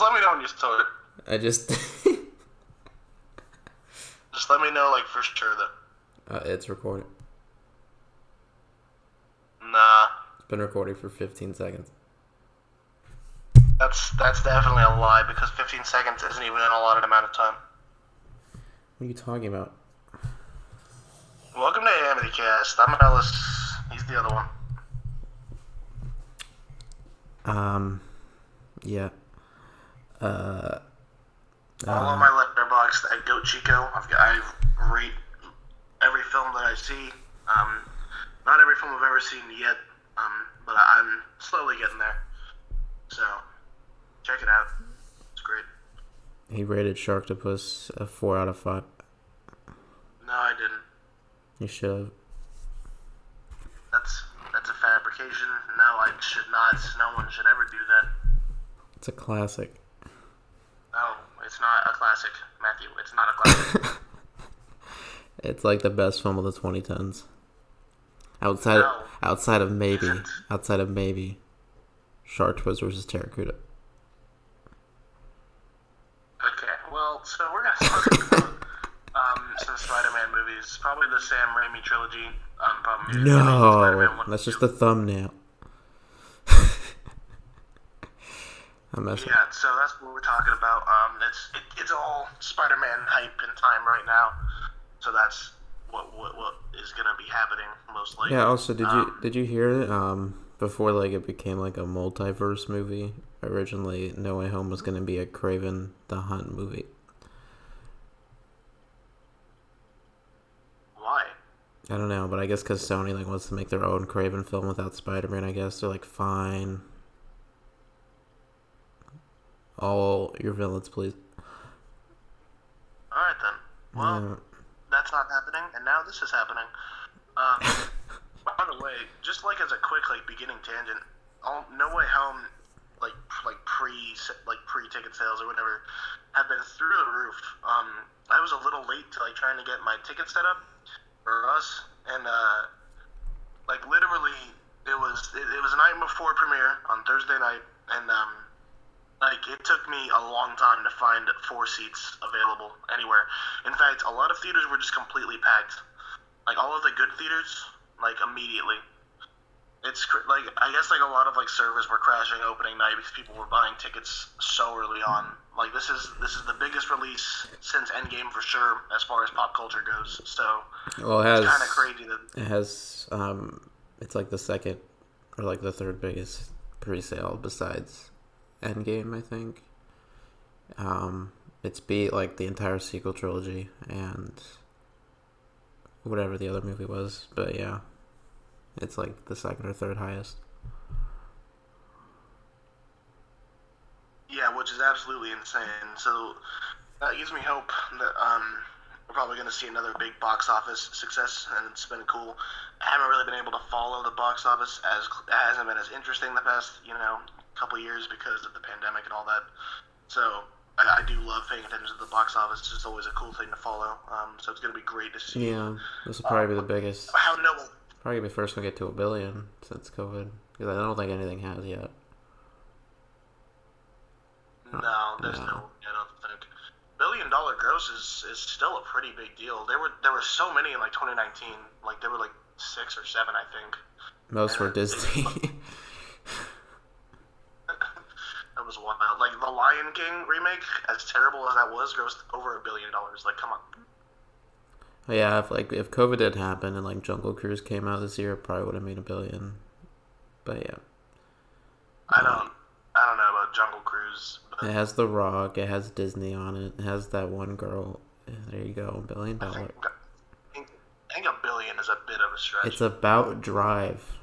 Just let me know when you start. I just... Just let me know, like, for sure, though. it's recording. Nah. It's been recording for 15 seconds. That's definitely a lie, because 15 seconds isn't even an allotted amount of time. What are you talking about? Welcome to AmityCast. I'm Ellis. He's the other one. Yeah. All on my letterbox at Goat Chico. I rate every film that I see. Not every film I've ever seen yet, but I'm slowly getting there. So, check it out. It's great. He rated Sharktopus a 4 out of 5. No, I didn't. You should have. That's a fabrication. No, I should not. No one should ever do that. It's a classic. No, it's not a classic, Matthew. It's not a classic. It's like the best film of the 2010s. Outside of maybe Sharktopus versus Terracuda. Okay, well, so we're gonna talk about some Spider-Man movies. Probably the Sam Raimi Trilogy. No, that's just the thumbnail. Yeah, so that's what we're talking about. It's all Spider-Man hype in time right now. So that's what is gonna be happening most likely. Yeah. Also, did you hear it? Before it became like a multiverse movie. Originally, No Way Home was gonna be a Kraven the Hunt movie. Why? I don't know, but I guess because Sony wants to make their own Kraven film without Spider-Man. I guess they're fine. All your villains, please. Alright then. Well, that's not happening, and now this is happening. By the way, just as a quick beginning tangent, No Way Home, pre ticket sales or whatever, have been through the roof. I was a little late to trying to get my ticket set up for us, and literally it was a night before premiere on Thursday night, and it took me a long time to find 4 seats available anywhere. In fact, a lot of theaters were just completely packed. All of the good theaters, immediately. It's I guess a lot of servers were crashing opening night because people were buying tickets so early on. This is the biggest release since Endgame for sure as far as pop culture goes. So it's kind of crazy that it has it's the second or the third biggest pre-sale besides Endgame, I think. It's beat the entire sequel trilogy and whatever the other movie was, but yeah, it's the second or third highest. Yeah, which is absolutely insane. So that gives me hope that we're probably going to see another big box office success, and it's been cool. I haven't really been able to follow the box office as it hasn't been as interesting the past couple years because of the pandemic and all that. So I do love paying attention to the box office. It's just always a cool thing to follow. So it's going to be great to see. Yeah, this will probably be the biggest. How noble. Probably be the first one to get to $1 billion since COVID. Because I don't think anything has yet. No, there's no. I don't think $1 billion gross is still a pretty big deal. There were so many in 2019. There were 6 or 7, I think. Most were Disney. That was wild. The Lion King remake, as terrible as that was, grossed over $1 billion. Come on. Yeah, if COVID did happen and Jungle Cruise came out this year, it probably would have made $1 billion. But yeah. I don't know about Jungle Cruise. But it has The Rock. It has Disney on it. It has that one girl. There you go, $1 billion. I think $1 billion is a bit of a stretch. It's about Drive.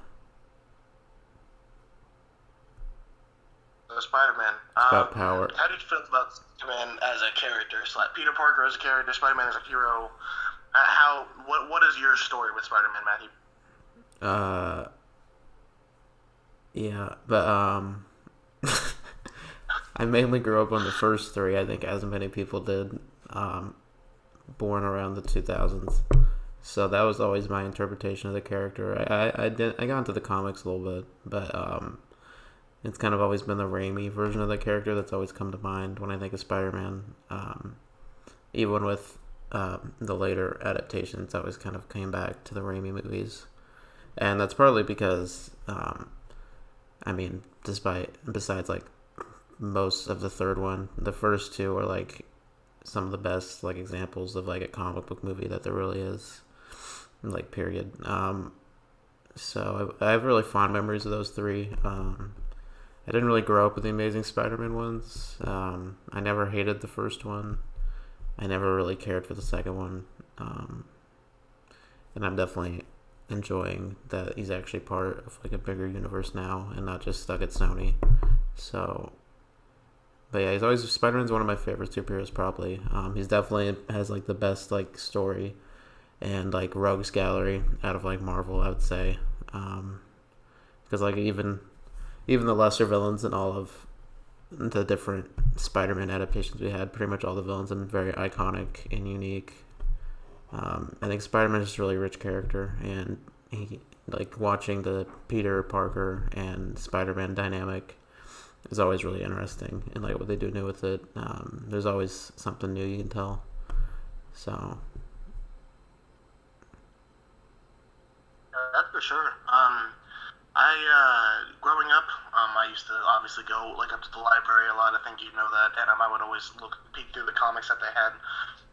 Spider-Man. It's about power. How do you feel about Spider-Man as a character? Peter Parker as a character, Spider-Man as a hero. What is your story with Spider-Man, Matthew? Yeah, but I mainly grew up on the first 3. I think as many people did. Born around the 2000s, so that was always my interpretation of the character. I got into the comics a little bit, but it's kind of always been the Raimi version of the character that's always come to mind when I think of Spider-Man. Even with the later adaptations, always kind of came back to the Raimi movies. And that's partly because, I mean, besides like most of the third one, the first two are like some of the best like examples of like a comic book movie that there really is, like, period. So I have really fond memories of those three. I didn't really grow up with the Amazing Spider-Man ones. I never hated the first one. I never really cared for the second one. And I'm definitely enjoying that he's actually part of like a bigger universe now and not just stuck at Sony. So, but yeah, Spider-Man's one of my favorite superheroes probably. He's definitely has like the best like story and like rogues gallery out of like Marvel, I would say. Because like even the lesser villains in all of the different Spider-Man adaptations we had, pretty much all the villains have been very iconic and unique. I think Spider-Man is just a really rich character, and he, like, watching the Peter Parker and Spider-Man dynamic is always really interesting, and like what they do new with it. There's always something new you can tell. So that's for sure. Growing up, I used to obviously go like up to the library a lot. I think you know that, and I would always peek through the comics that they had.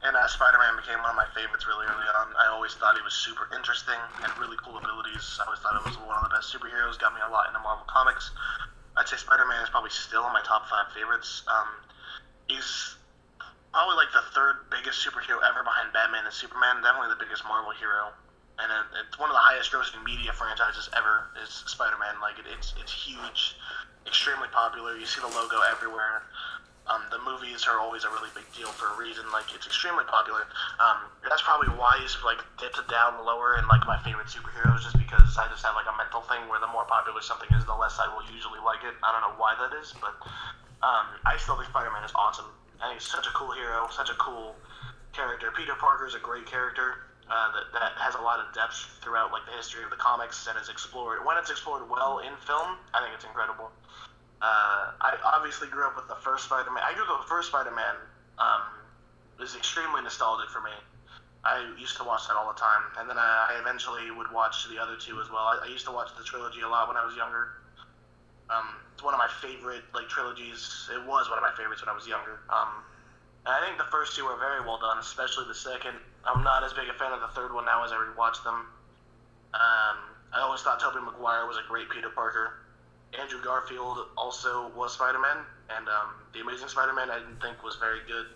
And Spider-Man became one of my favorites really early on. I always thought he was super interesting, had really cool abilities. I always thought it was one of the best superheroes. Got me a lot into Marvel Comics. I'd say Spider-Man is probably still in my top 5 favorites. He's probably like the third biggest superhero ever behind Batman and Superman. Definitely the biggest Marvel hero. And it's one of the highest grossing media franchises ever is Spider-Man. Like, it's huge, extremely popular. You see the logo everywhere. The movies are always a really big deal for a reason. Like, it's extremely popular. That's probably why he's like dipped down lower in like my favorite superheroes, just because I just have like a mental thing where the more popular something is, the less I will usually like it. I don't know why that is, but I still think Spider-Man is awesome. I think he's such a cool hero, such a cool character. Peter Parker is a great character. That has a lot of depth throughout like the history of the comics and is explored. When it's explored well in film, I think it's incredible. I obviously grew up with the first Spider-Man. I grew up with the first Spider-Man. Is extremely nostalgic for me. I used to watch that all the time, and then I eventually would watch the other two as well. I used to watch the trilogy a lot when I was younger. It's one of my favorite like trilogies. It was one of my favorites when I was younger. I think the first two are very well done, especially the second. I'm not as big a fan of the third one now as I rewatched them. I always thought Tobey Maguire was a great Peter Parker. Andrew Garfield also was Spider-Man, and The Amazing Spider-Man I didn't think was very good,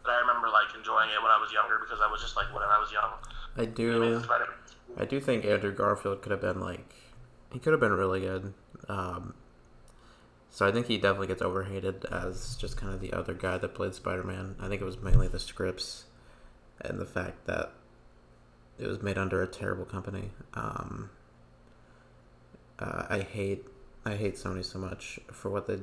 but I remember like enjoying it when I was younger because I was just like when I was young. I do think Andrew Garfield could have been really good. So I think he definitely gets overhated as just kind of the other guy that played Spider-Man. I think it was mainly the scripts and the fact that it was made under a terrible company. I hate Sony so much for what they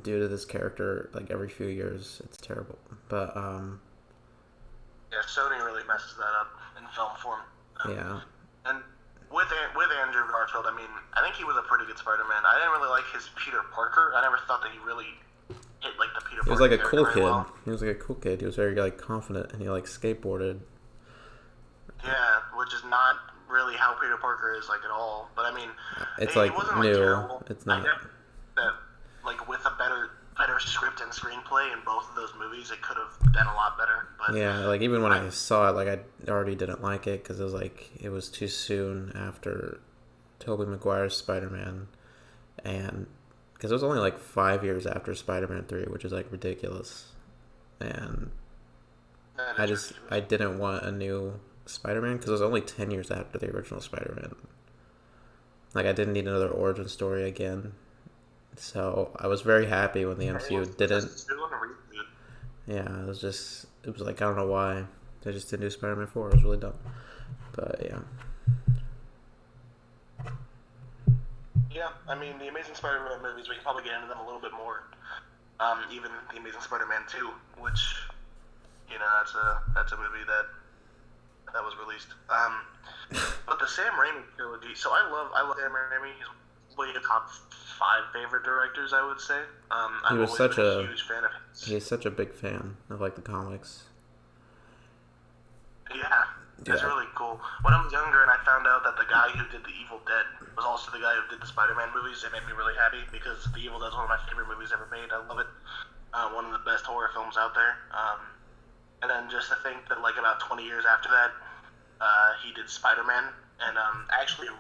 do to this character. Like every few years, it's terrible. But yeah, Sony really messes that up in film form. Yeah. And with Andrew Garfield, I mean, I think he was a pretty good Spider-Man. I didn't really like his Peter Parker. I never thought that he really hit like the Peter Parker. He was like a cool kid. Well. He was like a cool kid. He was very like confident, and he like skateboarded. Yeah, which is not really how Peter Parker is like at all. But I mean, it's he like wasn't, new. Like, terrible. It's not. I get that like with a better script and screenplay in both of those movies, it could have been a lot better. But yeah, like even when I saw it, like I already didn't like it because it was too soon after Tobey Maguire's Spider-Man, and because it was only like 5 years after Spider-Man 3, which is like ridiculous, and I didn't want a new Spider-Man because it was only 10 years after the original Spider-Man. Like I didn't need another origin story again. So I was very happy when the MCU didn't. Yeah, it was like I don't know why they just didn't do Spider-Man 4. It was really dumb, but yeah. Yeah, I mean the Amazing Spider-Man movies. We can probably get into them a little bit more. Even the Amazing Spider-Man 2, which that's a movie that was released. But the Sam Raimi trilogy. So I love Sam Raimi. He's probably a top 5 favorite directors, I would say. He I've was always such been a a huge fan of his. he's such a big fan of like the comics. Yeah, it's Yeah. really cool. When I was younger and I found out that the guy who did The Evil Dead was also the guy who did the Spider-Man movies, it made me really happy because The Evil Dead is one of my favorite movies ever made. I love it. One of the best horror films out there. And then just to think that like about 20 years after that, he did Spider-Man, and actually a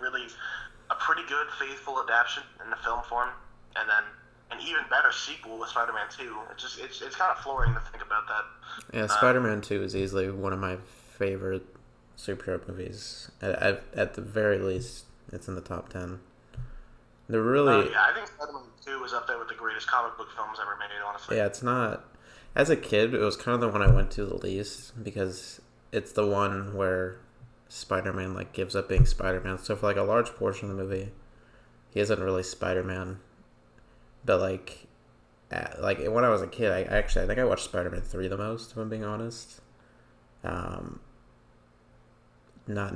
pretty good, faithful adaptation in the film form, and then an even better sequel with Spider-Man 2. It's kind of flooring to think about that. Yeah, Spider-Man 2 is easily one of my favorite superhero movies. At the very least, it's in the top 10. They're really... yeah, I think Spider-Man 2 is up there with the greatest comic book films ever made, honestly. Yeah, it's not... As a kid, it was kind of the one I went to the least, because it's the one where Spider-Man, like, gives up being Spider-Man. So for, like, a large portion of the movie, he isn't really Spider-Man. But, like when I was a kid, I think I watched Spider-Man 3 the most, if I'm being honest. Not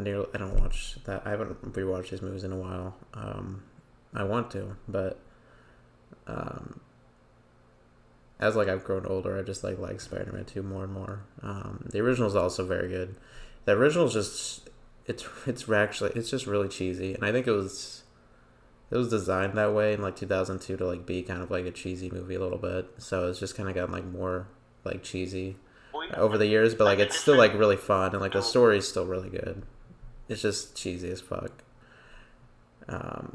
nearly... I don't watch that. I haven't rewatched these movies in a while. I want to, but... as like I've grown older, I just like Spider-Man 2 more and more. The original is also very good. The original is just it's just really cheesy, and I think it was designed that way in like 2002 to like be kind of like a cheesy movie a little bit. So it's just kind of gotten like more like cheesy over the years, but like it's still like really fun, and like the story is still really good. It's just cheesy as fuck.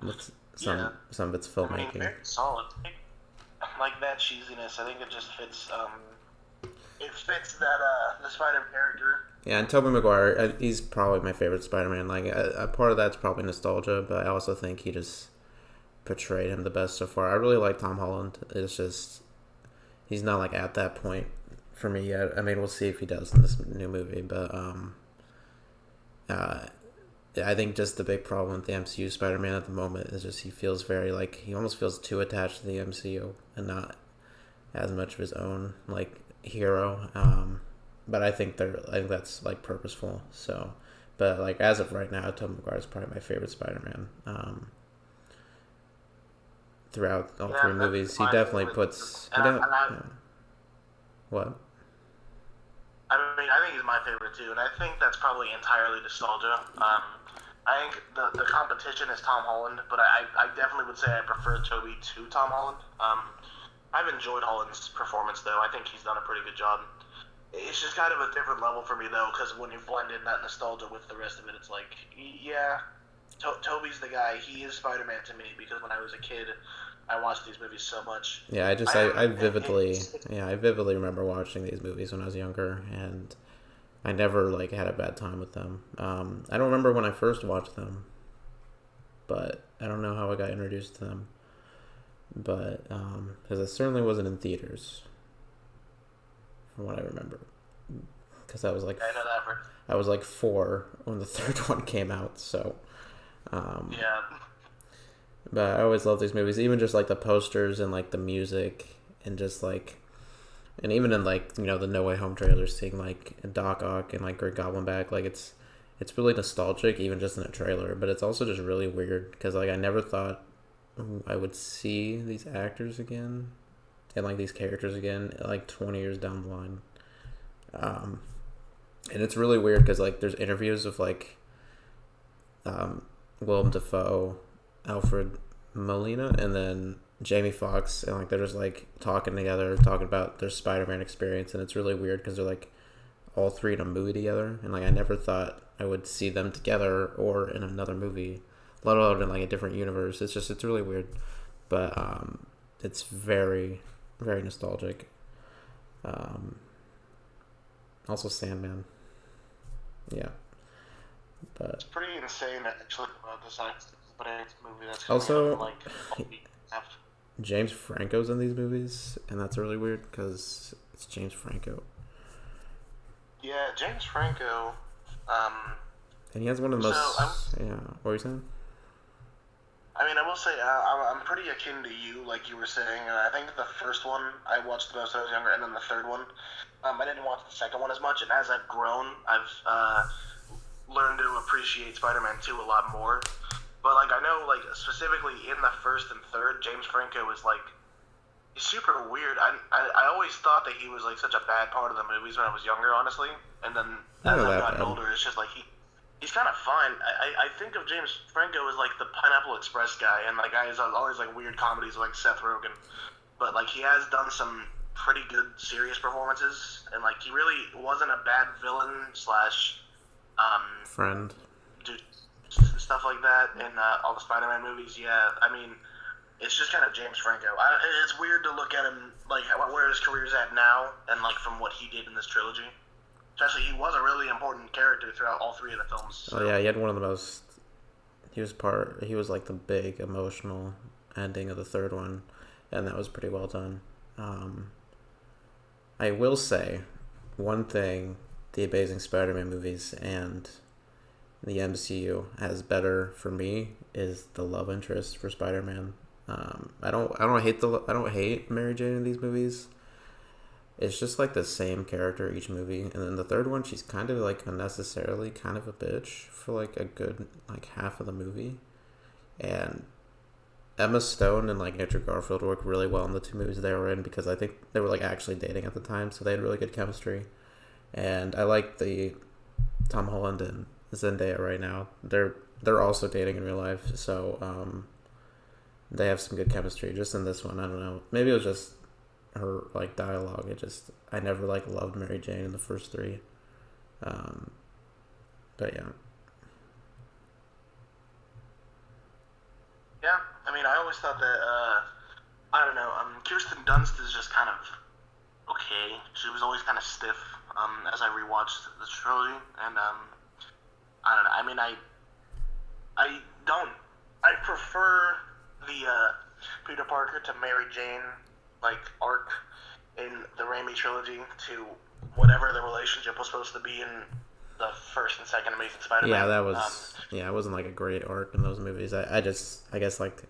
With some of its filmmaking. Very solid. Like that cheesiness, I think it just fits. It fits that the Spider character. Yeah, and Tobey Maguire, he's probably my favorite Spider-Man. Like a part of that's probably nostalgia, but I also think he just portrayed him the best so far. I really like Tom Holland. It's just he's not like at that point for me yet. I mean, we'll see if he does in this new movie, but I think just the big problem with the MCU Spider-Man at the moment is just he feels very like he almost feels too attached to the MCU and not as much of his own like hero. But I think that's like purposeful. So, but like as of right now, Tobey Maguire is probably my favorite Spider-Man. Throughout all 3 movies, he definitely puts. What? I mean, I think he's my favorite too, and I think that's probably entirely nostalgia. I think the competition is Tom Holland, but I definitely would say I prefer Tobey to Tom Holland. I've enjoyed Holland's performance, though. I think he's done a pretty good job. It's just kind of a different level for me, though, because when you blend in that nostalgia with the rest of it, it's like, yeah, Tobey's the guy. He is Spider-Man to me, because when I was a kid, I watched these movies so much. Yeah, I vividly remember watching these movies when I was younger, and I never like had a bad time with them. I don't remember when I first watched them, but I don't know how I got introduced to them. But because it certainly wasn't in theaters, from what I remember. Because I was like, I was like 4 when the third one came out. So, yeah. But I always love these movies, even just like the posters and like the music and just like. And even in like, you know, the No Way Home trailers, seeing like Doc Ock and like Green Goblin back, like it's really nostalgic, even just in a trailer. But it's also just really weird because like I never thought I would see these actors again and like these characters again like 20 years down the line. And it's really weird because like there's interviews of like Willem Dafoe, Alfred Molina, and then Jamie Foxx, and like they're just like talking together, talking about their Spider-Man experience, and it's really weird because they're like all 3 in a movie together, and like I never thought I would see them together or in another movie, let alone in like a different universe. It's really weird, but it's very, very nostalgic. Also Sandman, yeah, but it's pretty insane actually about this movie that's also out, like a week after. James Franco's in these movies, and that's really weird because it's James Franco. Yeah, James Franco. And he has one of the most. Yeah, what were you saying? I mean, I will say I'm pretty akin to you, like you were saying. I think the first one I watched the most when I was younger, and then the third one, I didn't watch the second one as much. And as I've grown, I've learned to appreciate Spider-Man 2 a lot more. But But like I know, like specifically in the first and third, James Franco is like he's super weird. I always thought that he was like such a bad part of the movies when I was younger, honestly. And then as I've gotten older, it's just like he's kind of fun. I think of James Franco as like the Pineapple Express guy, and like guys always like weird comedies like Seth Rogen. But like he has done some pretty good serious performances, and like he really wasn't a bad villain slash friend. Dude, stuff like that in all the Spider-Man movies. Yeah, I mean, it's just kind of James Franco. It's weird to look at him like where his career's at now, and like from what he did in this trilogy. Especially, he was a really important character throughout all three of the films. So. Oh yeah, he had one of the most. He was like the big emotional ending of the third one, and that was pretty well done. I will say one thing: the Amazing Spider-Man movies and the MCU has better for me is the love interest for Spider-Man. I don't hate Mary Jane in these movies. It's just like the same character each movie, and then the third one she's kind of like unnecessarily kind of a bitch for like a good like half of the movie, and Emma Stone and like Andrew Garfield worked really well in the two movies they were in because I think they were like actually dating at the time, so they had really good chemistry, and I like the Tom Holland and Zendaya right now. They're also dating in real life, so they have some good chemistry. Just in this one, I don't know. Maybe it was just her like dialogue. I never like loved Mary Jane in the first three, but yeah. Yeah, I mean, I always thought that I don't know. Kirsten Dunst is just kind of okay. She was always kind of stiff. As I rewatched the trilogy, and I don't know. I mean, I prefer the Peter Parker to Mary Jane like arc in the Raimi Trilogy to whatever the relationship was supposed to be in the first and second Amazing Spider-Man. Yeah, that was it wasn't like a great arc in those movies. I guess like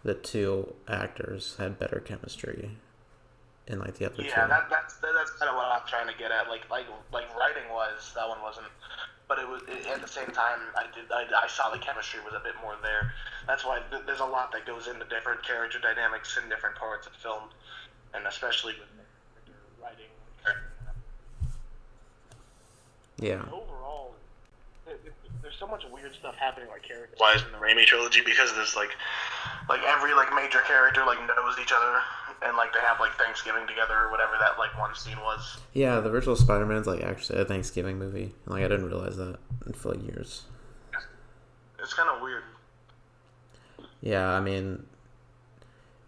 the two actors had better chemistry in like the other two. Yeah, that's kind of what I'm trying to get at. Like writing was that one wasn't, but at the same time I saw the chemistry was a bit more there. That's why there's a lot that goes into different character dynamics in different parts of film, and especially with writing. Yeah. Overall, there's so much weird stuff happening like character-wise in the Raimi trilogy because there's like every like major character like knows each other and like they have like Thanksgiving together or whatever that like one scene was. Yeah, the original Spider-Man's like actually a Thanksgiving movie. Like I didn't realize that for like years. It's kind of weird. Yeah, I mean,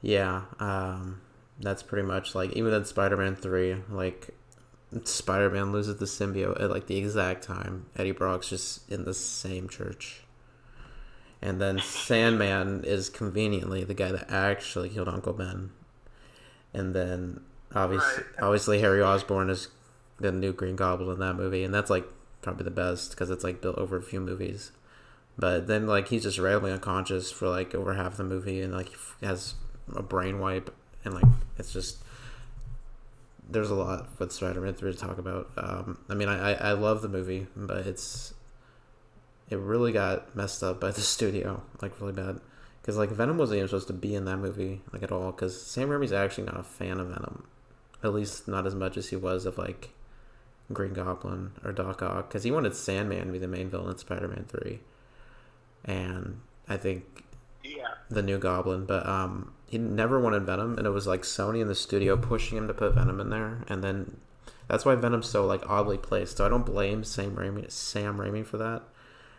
yeah, that's pretty much like even in Spider-Man 3, like Spider-Man loses the symbiote at like the exact time Eddie Brock's just in the same church. And then Sandman is conveniently the guy that actually killed Uncle Ben. And then obviously Harry Osborn is the new Green Goblin in that movie, and that's like probably the best because it's like built over a few movies. But then like he's just randomly unconscious for like over half the movie, and like he has a brain wipe, and like it's just there's a lot with Spider-Man 3 to talk about. I mean I love the movie, but it really got messed up by the studio like really bad. Because, like, Venom wasn't even supposed to be in that movie, like, at all. Because Sam Raimi's actually not a fan of Venom. At least not as much as he was of, like, Green Goblin or Doc Ock. Because he wanted Sandman to be the main villain in Spider-Man 3. And I think the new Goblin. But he never wanted Venom. And it was, like, Sony in the studio pushing him to put Venom in there. And then that's why Venom's so, like, oddly placed. So I don't blame Sam Raimi for that.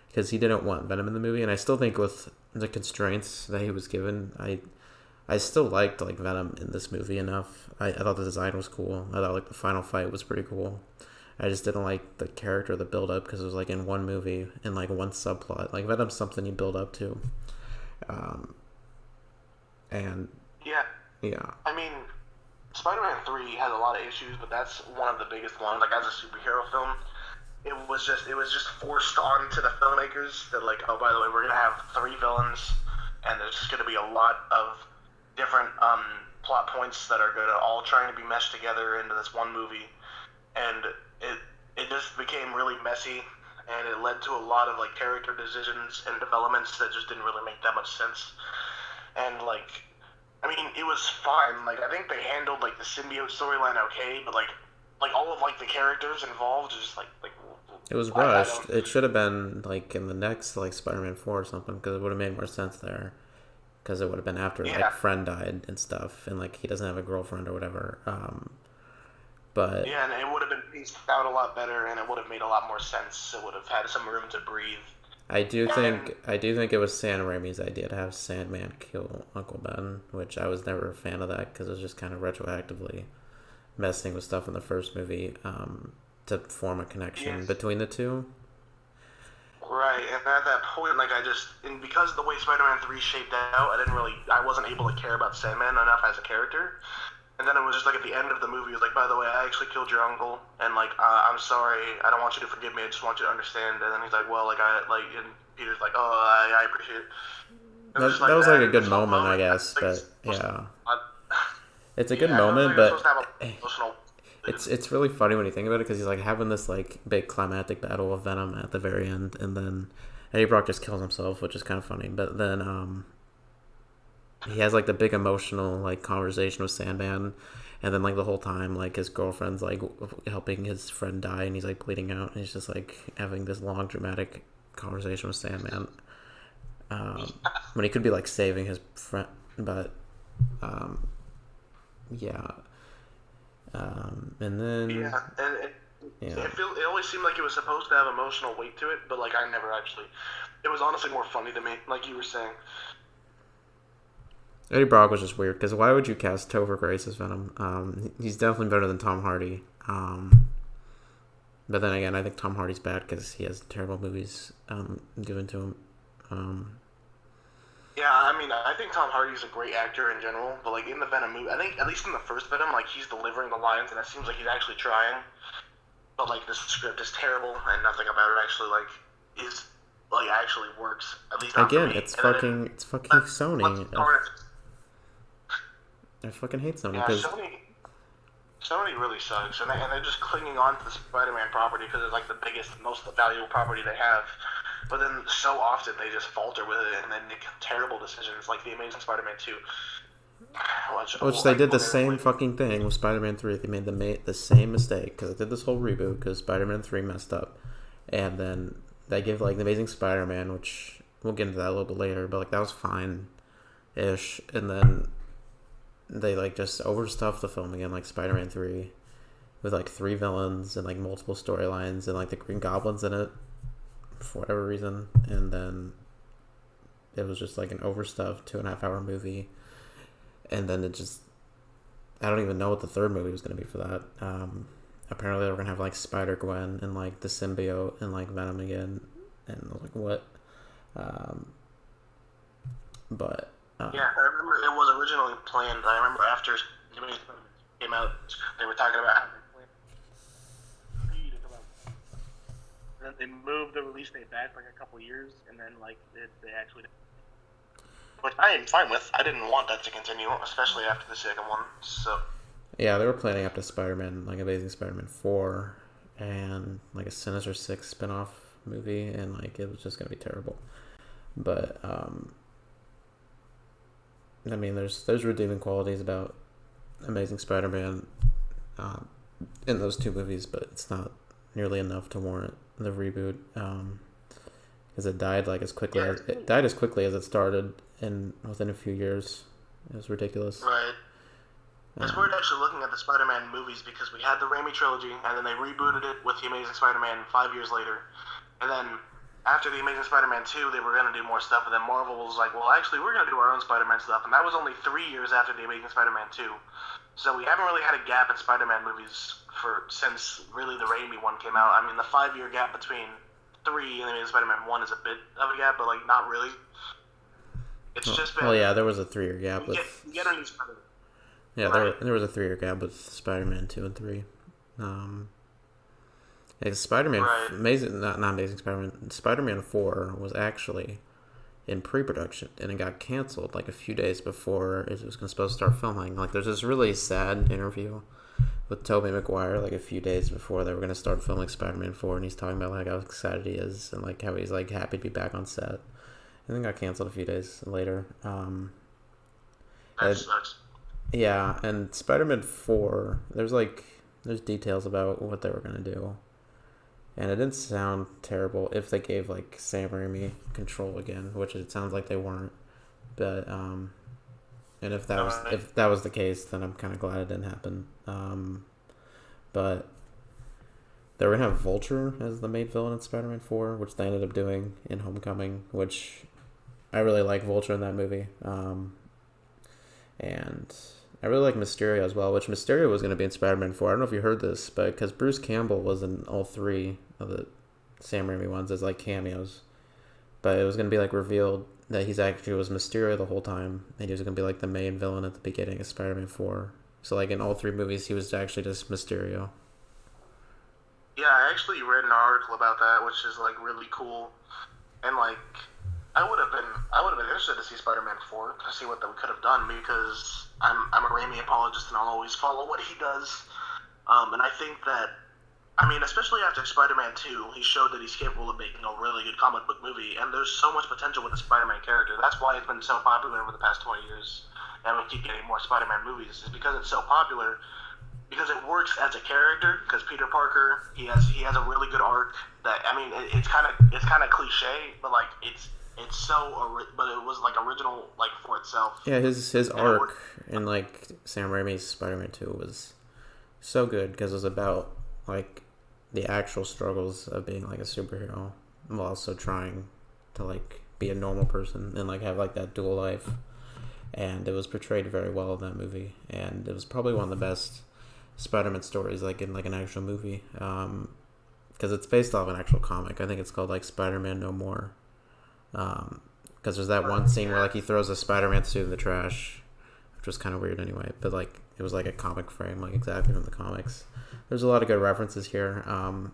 Because he didn't want Venom in the movie. And I still think with the constraints that he was given, I still liked like Venom in this movie enough. I thought the design was cool. I thought like the final fight was pretty cool. I just didn't like the character, the build up, because it was like in one movie and like one subplot. Like Venom's something you build up to. And yeah. I mean, Spider-Man 3 has a lot of issues, but that's one of the biggest ones. Like as a superhero film, it was just forced onto the filmmakers that like, oh, by the way, we're gonna have 3 villains, and there's just gonna be a lot of different plot points that are gonna all trying to be meshed together into this one movie, and it just became really messy, and it led to a lot of like character decisions and developments that just didn't really make that much sense. And like, I mean, it was fine. Like, I think they handled like the symbiote storyline okay, but like all of like the characters involved is just like it was rushed. It should have been like in the next like Spider-Man 4 or something, because it would have made more sense there. Because it would have been after like friend died and stuff, and like he doesn't have a girlfriend or whatever. But yeah, and it would have been pieced out a lot better, and it would have made a lot more sense. It would have had some room to breathe. I do think it was Sam Raimi's idea to have Sandman kill Uncle Ben, which I was never a fan of that, because it was just kind of retroactively messing with stuff in the first movie to form a connection between the two. Right, and at that point, like and because of the way Spider-Man 3 shaped out, I wasn't able to care about Sandman enough as a character. And then it was just like at the end of the movie, it was like, by the way, I actually killed your uncle, and like, I'm sorry, I don't want you to forgive me, I just want you to understand. And then he's like, well, and Peter's like, oh, I appreciate it. That was like a good moment, I guess, but yeah. It's a good moment, but it's really funny when you think about it, because he's like having this like big climactic battle with Venom at the very end, and then Eddie Brock just kills himself, which is kind of funny. But then he has like the big emotional like conversation with Sandman, and then like the whole time like his girlfriend's like helping his friend die, and he's like bleeding out, and he's just like having this long dramatic conversation with Sandman when he could be like saving his friend, but and then it always seemed like it was supposed to have emotional weight to it, but like I never actually. It was honestly more funny to me, like you were saying. Eddie Brock was just weird, because why would you cast Topher Grace as Venom? He's definitely better than Tom Hardy. But then again, I think Tom Hardy's bad because he has terrible movies given to him. Yeah, I mean, I think Tom Hardy's a great actor in general, but like in the Venom movie, I think at least in the first Venom, like he's delivering the lines, and it seems like he's actually trying. But like the script is terrible, and nothing about it actually actually works. At least not again, for me. it's fucking Sony. I fucking hate Sony. Yeah, Sony really sucks, and they're just clinging on to the Spider-Man property because it's like the biggest, most valuable property they have. But then so often they just falter with it and then make terrible decisions, like the Amazing Spider-Man 2. Which they did the same fucking thing with Spider-Man 3. They made the same mistake, because they did this whole reboot because Spider-Man 3 messed up. And then they gave like the Amazing Spider-Man, which we'll get into that a little bit later, but like that was fine-ish. And then they like just overstuffed the film again, like Spider-Man 3, with like 3 villains and like multiple storylines and like the Green Goblin's in it for whatever reason. And then it was just like an overstuffed 2.5-hour movie. And then it just, I don't even know what the third movie was going to be for that. Apparently they were going to have like Spider-Gwen and like the symbiote and like Venom again. And I was like, what? Yeah, I remember it was originally planned. I remember after came out, they were talking about how they planned to come out. And then they moved the release date back like a couple years, and then like they actually, which I am fine with. I didn't want that to continue, especially after the second one. So yeah, they were planning up to Spider-Man, like Amazing Spider-Man 4, and like a Sinister Six spin-off movie, and like it was just gonna be terrible. But I mean, there's redeeming qualities about Amazing Spider-Man in those 2 movies, but it's not nearly enough to warrant the reboot, because it died as quickly as it started, and within a few years. It was ridiculous. Right. It's weird actually looking at the Spider-Man movies, because we had the Raimi Trilogy, and then they rebooted it with the Amazing Spider-Man 5 years later, and then after the Amazing Spider-Man 2, they were going to do more stuff, and then Marvel was like, well, actually, we're going to do our own Spider-Man stuff, and that was only 3 years after the Amazing Spider-Man 2. So we haven't really had a gap in Spider-Man movies since really the Raimi one came out. I mean, the 5-year gap between 3 and the Amazing Spider-Man 1 is a bit of a gap, but like not really. It's just been... Well, yeah, there was a 3-year gap with... You get a new Spider-Man. Yeah, right. there was a 3-year gap with Spider-Man 2 and 3. Spider-Man, right. Not Amazing Spider-Man. Spider-Man 4 was actually in pre-production, and it got canceled like a few days before it was supposed to start filming. Like, there's this really sad interview with Tobey Maguire like a few days before they were gonna start filming Spider-Man 4, and he's talking about like how excited he is and like how he's like happy to be back on set. And then got canceled a few days later. That sucks. Yeah, and Spider-Man 4, there's details about what they were gonna do, and it didn't sound terrible if they gave like Sam Raimi control again, which it sounds like they weren't. But and if that was the case, then I'm kind of glad it didn't happen. But they were gonna have Vulture as the main villain in Spider-Man 4, which they ended up doing in Homecoming, which I really like Vulture in that movie. And I really like Mysterio as well, which Mysterio was going to be in Spider-Man 4. I don't know if you heard this, but because Bruce Campbell was in all three of the Sam Raimi ones as like cameos. But it was going to be like revealed that he's actually was Mysterio the whole time, and he was going to be like the main villain at the beginning of Spider-Man 4. So like in all three movies, he was actually just Mysterio. Yeah, I actually read an article about that, which is like really cool, and like I would have been interested to see Spider-Man 4 to see what they could have done, because I'm a Raimi apologist and I'll always follow what he does. And I think that, I mean, especially after Spider-Man 2, he showed that he's capable of making a really good comic book movie, and there's so much potential with the Spider-Man character. That's why it's been so popular over the past 20 years, and we keep getting more Spider-Man movies, is because it's so popular, because it works as a character, because Peter Parker, he has a really good arc that, I mean, it's kind of cliche, but like but it was like original, like for itself. Yeah, his arc in like Sam Raimi's Spider-Man 2 was so good because it was about like the actual struggles of being like a superhero while also trying to like be a normal person and like have like that dual life. And it was portrayed very well in that movie, and it was probably one of the best Spider-Man stories like in like an actual movie, because it's based off an actual comic. I think it's called like Spider-Man No More. Because there's that one scene where like he throws a Spider-Man suit in the trash, which was kind of weird anyway, but like it was like a comic frame, like exactly from the comics. There's a lot of good references here, and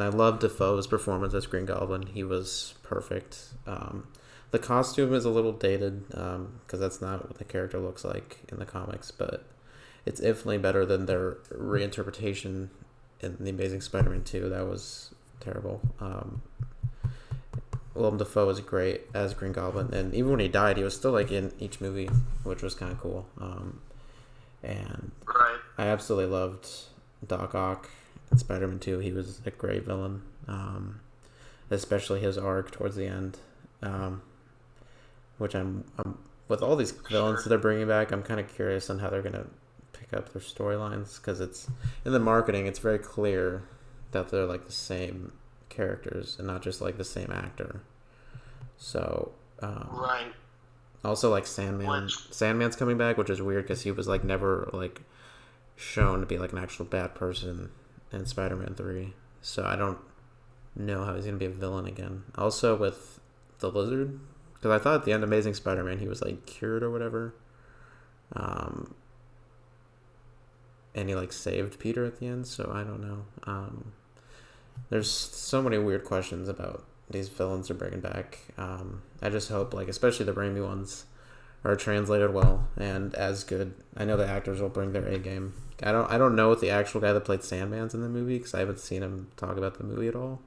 I love Dafoe's performance as Green Goblin. He was perfect. The costume is a little dated, because that's not what the character looks like in the comics, but it's infinitely better than their reinterpretation in The Amazing Spider-Man 2. That was terrible. Willem Dafoe was great as Green Goblin, and even when he died, he was still like in each movie, which was kind of cool. And right. I absolutely loved Doc Ock in Spider-Man 2. He was a great villain, especially his arc towards the end, which I'm with all these villains that they're bringing back. I'm kind of curious on how they're gonna pick up their storylines, because it's in the marketing. It's very clear that they're like the same characters and not just like the same actor. So right. Also like Sandman's coming back, which is weird because he was like never like shown to be like an actual bad person in Spider-Man 3. So I don't know how he's gonna be a villain again. Also with the Lizard, because I thought at the end of Amazing Spider-Man he was like cured or whatever, and he like saved Peter at the end. So I don't know. There's so many weird questions about these villains they're bringing back. I just hope, like, especially the Raimi ones, are translated well and as good. I know the actors will bring their A game. I don't know if the actual guy that played Sandman's in the movie, because I haven't seen him talk about the movie at all.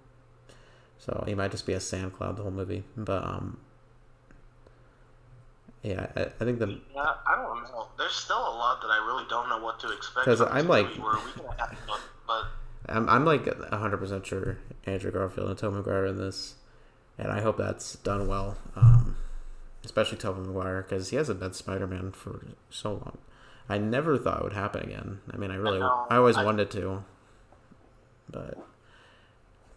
So he might just be a sand cloud the whole movie. But yeah, I think the. Yeah, I don't know. There's still a lot that I really don't know what to expect. Because I'm like. But I'm like 100% sure Andrew Garfield and Tobey Maguire in this, and I hope that's done well, especially Tobey Maguire, because he hasn't been Spider-Man for so long. I never thought it would happen again. I mean, I always wanted to, but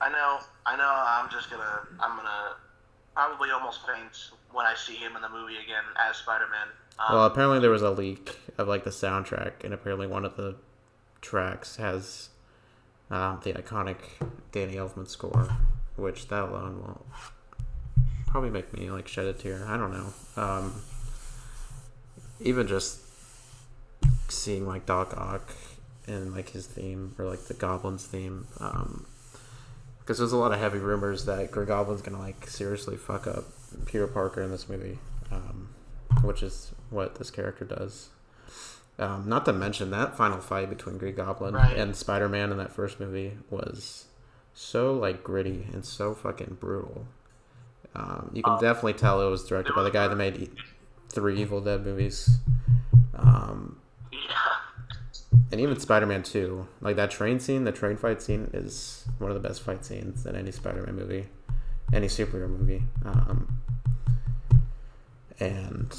I know. I'm gonna probably almost faint when I see him in the movie again as Spider-Man. Well, apparently there was a leak of like the soundtrack, and apparently one of the tracks has the iconic Danny Elfman score, which that alone will probably make me like shed a tear. I don't know. Even just seeing like Doc Ock and like his theme, or like the Goblin's theme, because there's a lot of heavy rumors that Green Goblin's gonna like seriously fuck up Peter Parker in this movie, which is what this character does. Not to mention that final fight between Green Goblin Right. and Spider-Man in that first movie was so like gritty and so fucking brutal. You can definitely tell it was directed It by was the guy that brutal. made 3 Evil Dead movies. Um, Yeah. and even Spider-Man 2. Like that train scene, the train fight scene is one of the best fight scenes in any Spider-Man movie, any superhero movie. And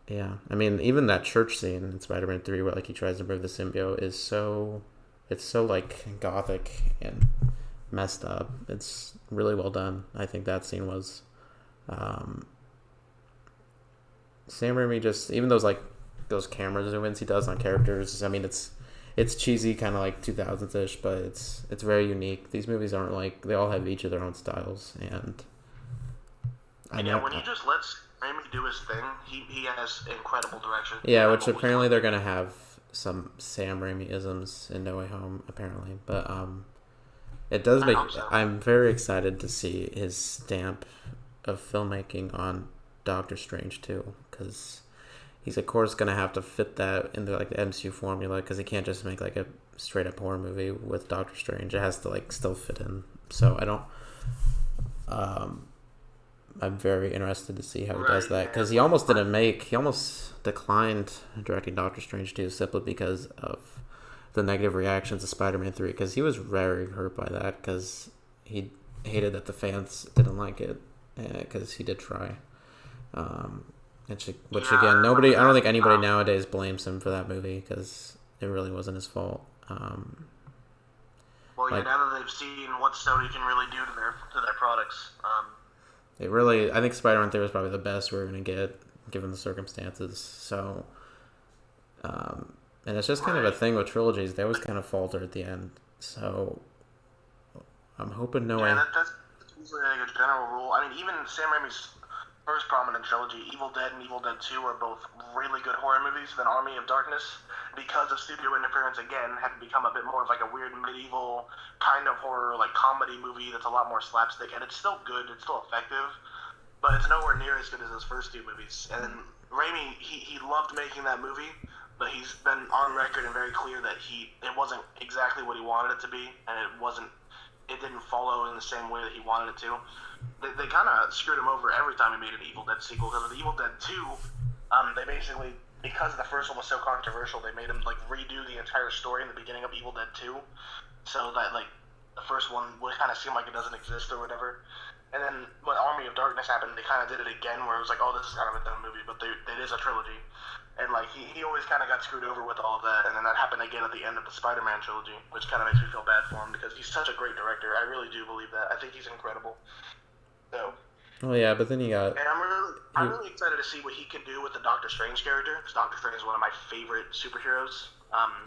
yeah, I mean, even that church scene in Spider-Man 3 where like he tries to move the symbiote is so, it's so like gothic and messed up. It's really well done. I think that scene was. Um, Sam Raimi just, even those camera zoom ins he does on characters. I mean, it's cheesy, kind of like 2000s ish, but it's very unique. These movies aren't like, they all have each of their own styles, and I Yeah, know. when he just lets Raimi do his thing, he has incredible direction. Yeah, which Incredible apparently vision. they're gonna have some Sam Raimi isms in No Way Home, apparently, but it does I make. hope so. I'm very excited to see his stamp of filmmaking on Doctor Strange too, because he's of course gonna have to fit that into like the MCU formula, because he can't just make like a straight up horror movie with Doctor Strange. It has to like still fit in. So I don't. Um, I'm very interested to see how he does Right, that, yeah. because he almost didn't make. He almost declined directing Doctor Strange 2 simply because of the negative reactions to Spider-Man 3, because he was very hurt by that, because he hated that the fans didn't like it, because he did try. Which Yeah, I again, remember nobody. I don't think that. anybody nowadays blames him for that movie, because it really wasn't his fault. Well, yeah, Like now that they've seen what Sony can really do to their products, it really, I think Spider-Man 3 was probably the best we're gonna get given the circumstances. So, and it's just kind of a right. thing with trilogies; they always kind of falter at the end. So I'm hoping No Yeah, Way. that's usually like a general rule. I mean, even Sam Raimi's first prominent trilogy, Evil Dead and Evil Dead 2, are both really good horror movies. Then Army of Darkness, because of studio interference again, had become a bit more of like a weird medieval kind of horror, like comedy movie that's a lot more slapstick, and it's still good, it's still effective, but it's nowhere near as good as those first two movies. And Raimi, he loved making that movie, but he's been on record and very clear that it wasn't exactly what he wanted it to be, and it didn't follow in the same way that he wanted it to. They kind of screwed him over every time he made an Evil Dead sequel, because with Evil Dead 2, they basically, because the first one was so controversial, they made him like redo the entire story in the beginning of Evil Dead 2, so that like the first one would kind of seem like it doesn't exist or whatever. And then when Army of Darkness happened, they kind of did it again, where it was like, oh, this is kind of a dumb movie, but it is a trilogy. And like he always kind of got screwed over with all of that, and then that happened again at the end of the Spider-Man trilogy, which kind of makes me feel bad for him, because he's such a great director. I really do believe that. I think he's incredible. So, Oh yeah, but then you got and I'm he. really excited to see what he can do with the Doctor Strange character, because Doctor Strange is one of my favorite superheroes,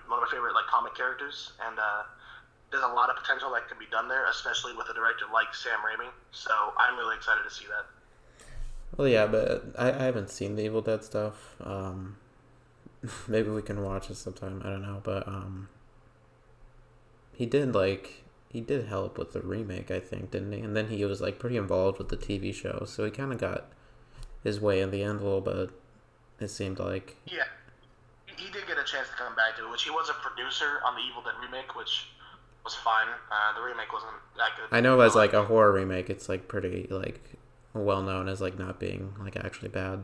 one of my favorite like comic characters, and there's a lot of potential that can be done there, especially with a director like Sam Raimi. So I'm really excited to see that. Well, yeah, but I haven't seen the Evil Dead stuff. Maybe we can watch it sometime. I don't know, but he did help with the remake, I think, didn't he? And then he was like pretty involved with the TV show, so he kind of got his way in the end a little bit. It seemed like. Yeah, he did get a chance to come back to it, which he was a producer on the Evil Dead remake, which was fine. The remake wasn't that good. I know as But like like, a horror remake, it's like pretty like well known as like not being like actually bad.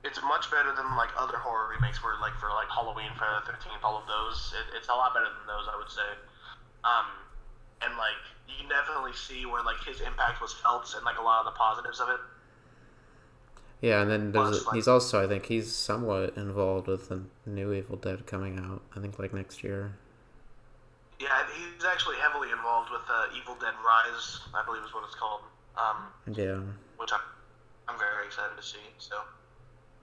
it's much better than like other horror remakes, where like for like Halloween, Friday the 13th, all of those. It's a lot better than those, I would say. Um, and like you can definitely see where like his impact was felt, and like a lot of the positives of it. Yeah, and then Plus, like, he's also, I think he's somewhat involved with the new Evil Dead coming out. I think like next year. yeah, he's actually heavily involved with Evil Dead Rise, I believe is what it's called. Yeah. Which I'm very excited to see. So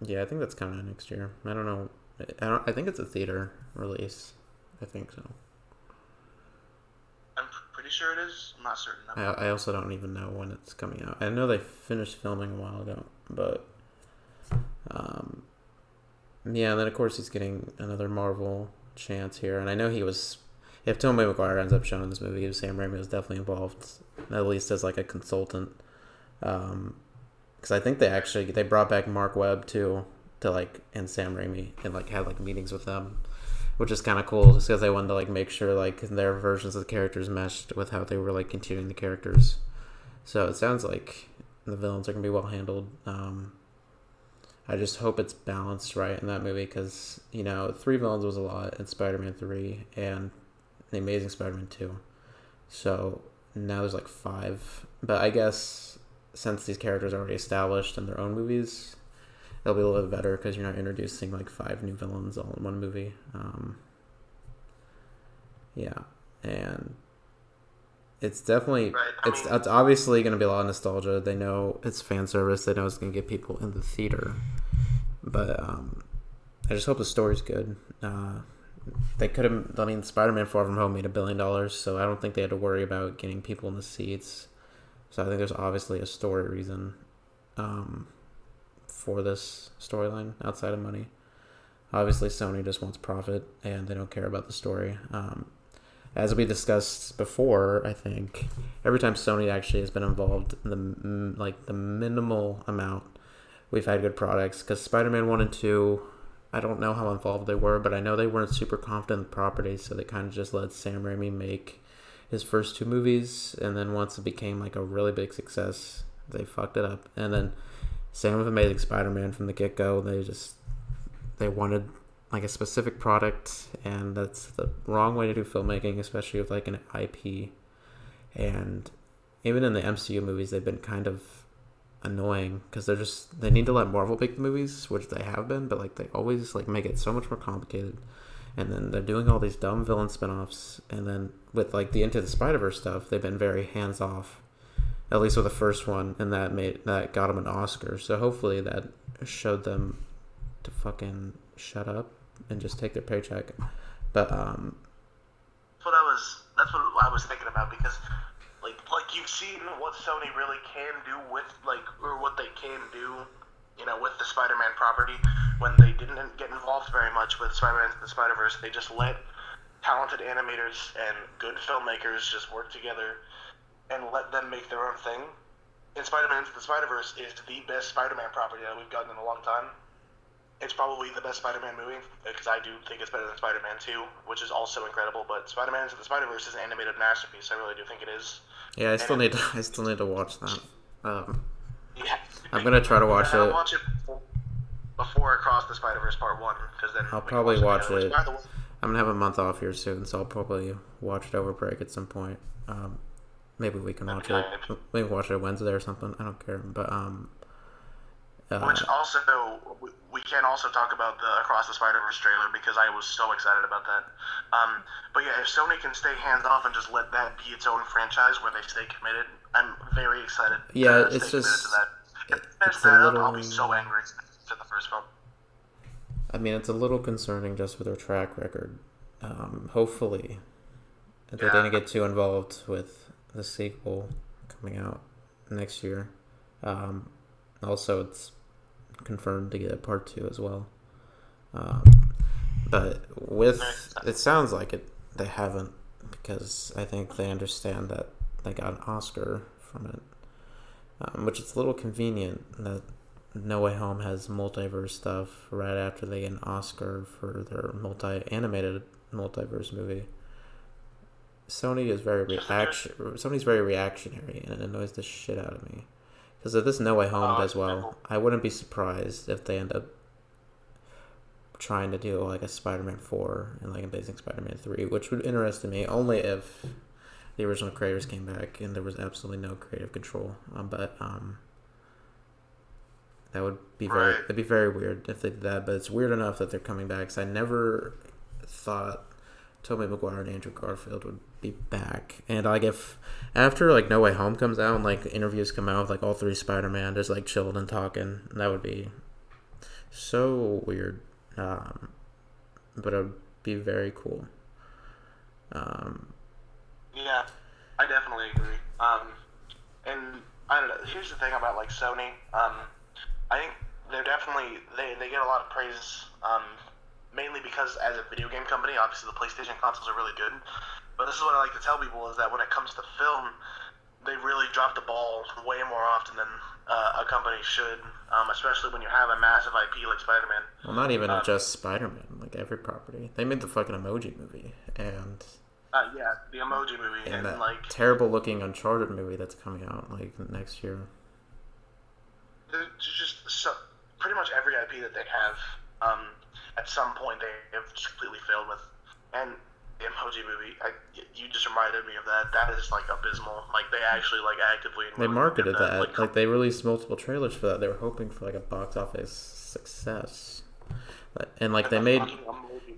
Yeah, I think that's coming out next year. I don't know. I think it's a theater release. I think so. I'm pretty sure it is. I'm not certain. I also don't even know when it's coming out. I know they finished filming a while ago, but yeah. And then of course he's getting another Marvel chance here, and I know he was. If Tobey Maguire ends up showing in this movie, Sam Raimi was definitely involved, at least as like a consultant. Because I think they brought back Mark Webb too, to like and Sam Raimi and like had like meetings with them, which is kind of cool just because they wanted to like make sure like their versions of the characters meshed with how they were like continuing the characters. So it sounds like the villains are gonna be well handled. I just hope it's balanced right in that movie because, you know, 3 villains was a lot in Spider-Man 3 and The Amazing Spider-Man 2. So now there's like 5. But I guess since these characters are already established in their own movies, it'll be a little bit better because you're not introducing like 5 new villains all in one movie. Yeah, and it's definitely Right. it's obviously going to be a lot of nostalgia. They know it's fan service. They know it's going to get people in the theater. But I just hope the story's good. They could have. I mean, Spider-Man: Far From Home made $1 billion, so I don't think they had to worry about getting people in the seats. So I think there's obviously a story reason for this storyline outside of money. Obviously, Sony just wants profit, and they don't care about the story. As we discussed before, I think every time Sony actually has been involved, the minimal amount, we've had good products. Because Spider-Man 1 and 2, I don't know how involved they were, but I know they weren't super confident in the property, so they kind of just let Sam Raimi make his first 2 movies, and then once it became like a really big success, they fucked it up. And then same with Amazing Spider-Man from the get-go, they wanted like a specific product, and that's the wrong way to do filmmaking, especially with like an IP. And even in the MCU movies, they've been kind of annoying because they need to let Marvel make the movies, which they have been, but like they always like make it so much more complicated. And then they're doing all these dumb villain spinoffs, and then with like the Into the Spider-Verse stuff, they've been very hands off, at least with the first one, and that got them an Oscar. So hopefully that showed them to fucking shut up and just take their paycheck. But that's what I was thinking about, because like you've seen what Sony really can do with or what they can do, with the Spider-Man property. When they didn't get involved very much with Spider-Man Into the Spider-Verse, they just let talented animators and good filmmakers just work together and let them make their own thing. And Spider-Man Into the Spider-Verse is the best Spider-Man property that we've gotten in a long time. It's probably the best Spider-Man movie, because I do think it's better than Spider-Man 2, which is also incredible. But Spider-Man Into the Spider-Verse is an animated masterpiece. I really do think it is. Yeah, I still need to watch that. Yeah, I'm gonna try to watch it. I'll watch it before Across the Spider-Verse Part 1, because then I'll probably watch it. By the way, I'm gonna have a month off here soon, so I'll probably watch it over break at some point. Maybe we can watch it. Maybe watch it Wednesday or something. I don't care. But which also, we can also talk about the Across the Spider-Verse trailer, because I was so excited about that. But yeah, if Sony can stay hands-off and just let that be its own franchise where they stay committed, I'm very excited. Yeah, it's just... To that. If they mess that up, I'll be so angry to the first film. I mean, it's a little concerning just with their track record. Hopefully, they didn't get too involved with the sequel coming out next year. Also, it's confirmed to get a part 2 as well. But it sounds like they haven't, because I think they understand that they got an Oscar from it, which is a little convenient that No Way Home has multiverse stuff right after they get an Oscar for their animated multiverse movie. Sony's very reactionary, and it annoys the shit out of me. Because if this No Way Home does well, I wouldn't be surprised if they end up trying to do like a Spider-Man 4 and like Amazing Spider-Man 3, which would interest me only if the original creators came back and there was absolutely no creative control. But that would be it'd be very weird if they did that. But it's weird enough that they're coming back, because I never thought Tobey Maguire and Andrew Garfield would be back. And like if after like No Way Home comes out and like interviews come out with like all 3 Spider-Man just like chilled and talking, that would be so weird. But it would be very cool. Yeah, I definitely agree. And I don't know, here's the thing about like Sony. I think they're definitely they get a lot of praise. Mainly because as a video game company, obviously the PlayStation consoles are really good. But this is what I like to tell people, is that when it comes to film, they really drop the ball way more often than a company should, especially when you have a massive IP like Spider-Man. Well, not even just Spider-Man, like every property. They made the fucking Emoji movie, and yeah, the Emoji movie, and that like terrible looking Uncharted movie that's coming out like next year. there's just pretty much every IP that they have, at some point they have just completely failed with. And the Emoji movie, you just reminded me of that. That is like abysmal. Like they actually like actively. They marketed that. Like they released multiple trailers for that. They were hoping for like a box office success, and like they made,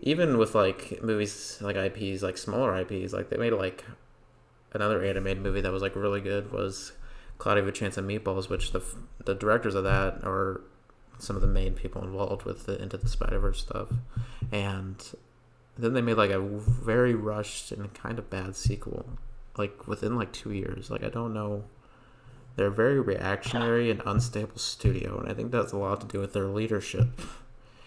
even with like movies like IPs, like smaller IPs, like they made like another animated movie that was like really good was Cloudy with a Chance of Meatballs, which the directors of that are some of the main people involved with the Into the Spider-Verse stuff, and then they made like a very rushed and kind of bad sequel, like within like 2 years. Like I don't know, they're a very reactionary and unstable studio, and I think that's a lot to do with their leadership.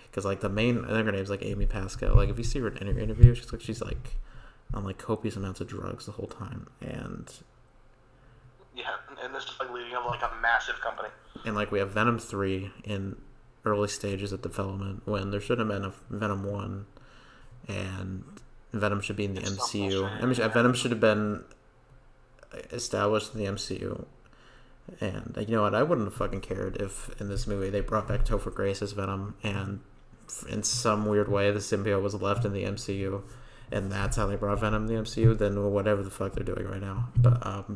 Because like the main, I think her name's like Amy Pascal. Like if you see her in her interview, she's like on like copious amounts of drugs the whole time, and yeah, and this is like leading up like a massive company. And like we have Venom 3 in early stages of development when there should have been a Venom 1. And Venom should be in the MCU. I mean, Venom should have been established in the MCU. And you know what? I wouldn't have fucking cared if in this movie they brought back Topher Grace as Venom, and in some weird way the symbiote was left in the MCU, and that's how they brought Venom in the MCU. Then whatever the fuck they're doing right now. But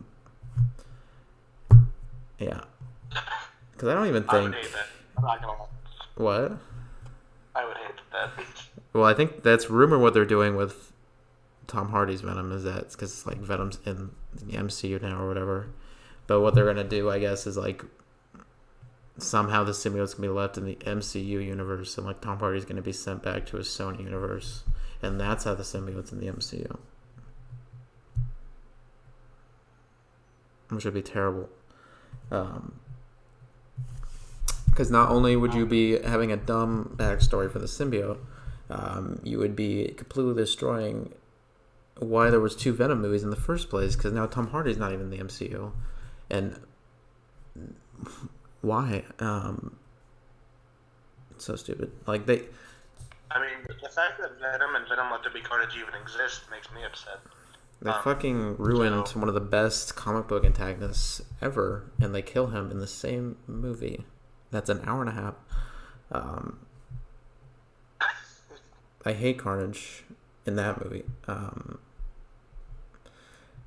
yeah, because I don't even think. I would hate that. I'm not gonna. What? I would hate that. Well, I think that's rumor what they're doing with Tom Hardy's Venom is that it's because like Venom's in the MCU now or whatever. But what they're gonna do, I guess, is like somehow the symbiote's gonna be left in the MCU universe, and like Tom Hardy's gonna be sent back to his Sony universe, and that's how the symbiote's in the MCU, which would be terrible. Because not only would you be having a dumb backstory for the symbiote, you would be completely destroying why there was 2 Venom movies in the first place, because now Tom Hardy's not even in the MCU. And why? It's so stupid. Like they... I mean, the fact that Venom and Venom Let There Be Carnage even exist makes me upset. They fucking ruined one of the best comic book antagonists ever, and they kill him in the same movie. That's an hour and a half. I hate Carnage in that movie.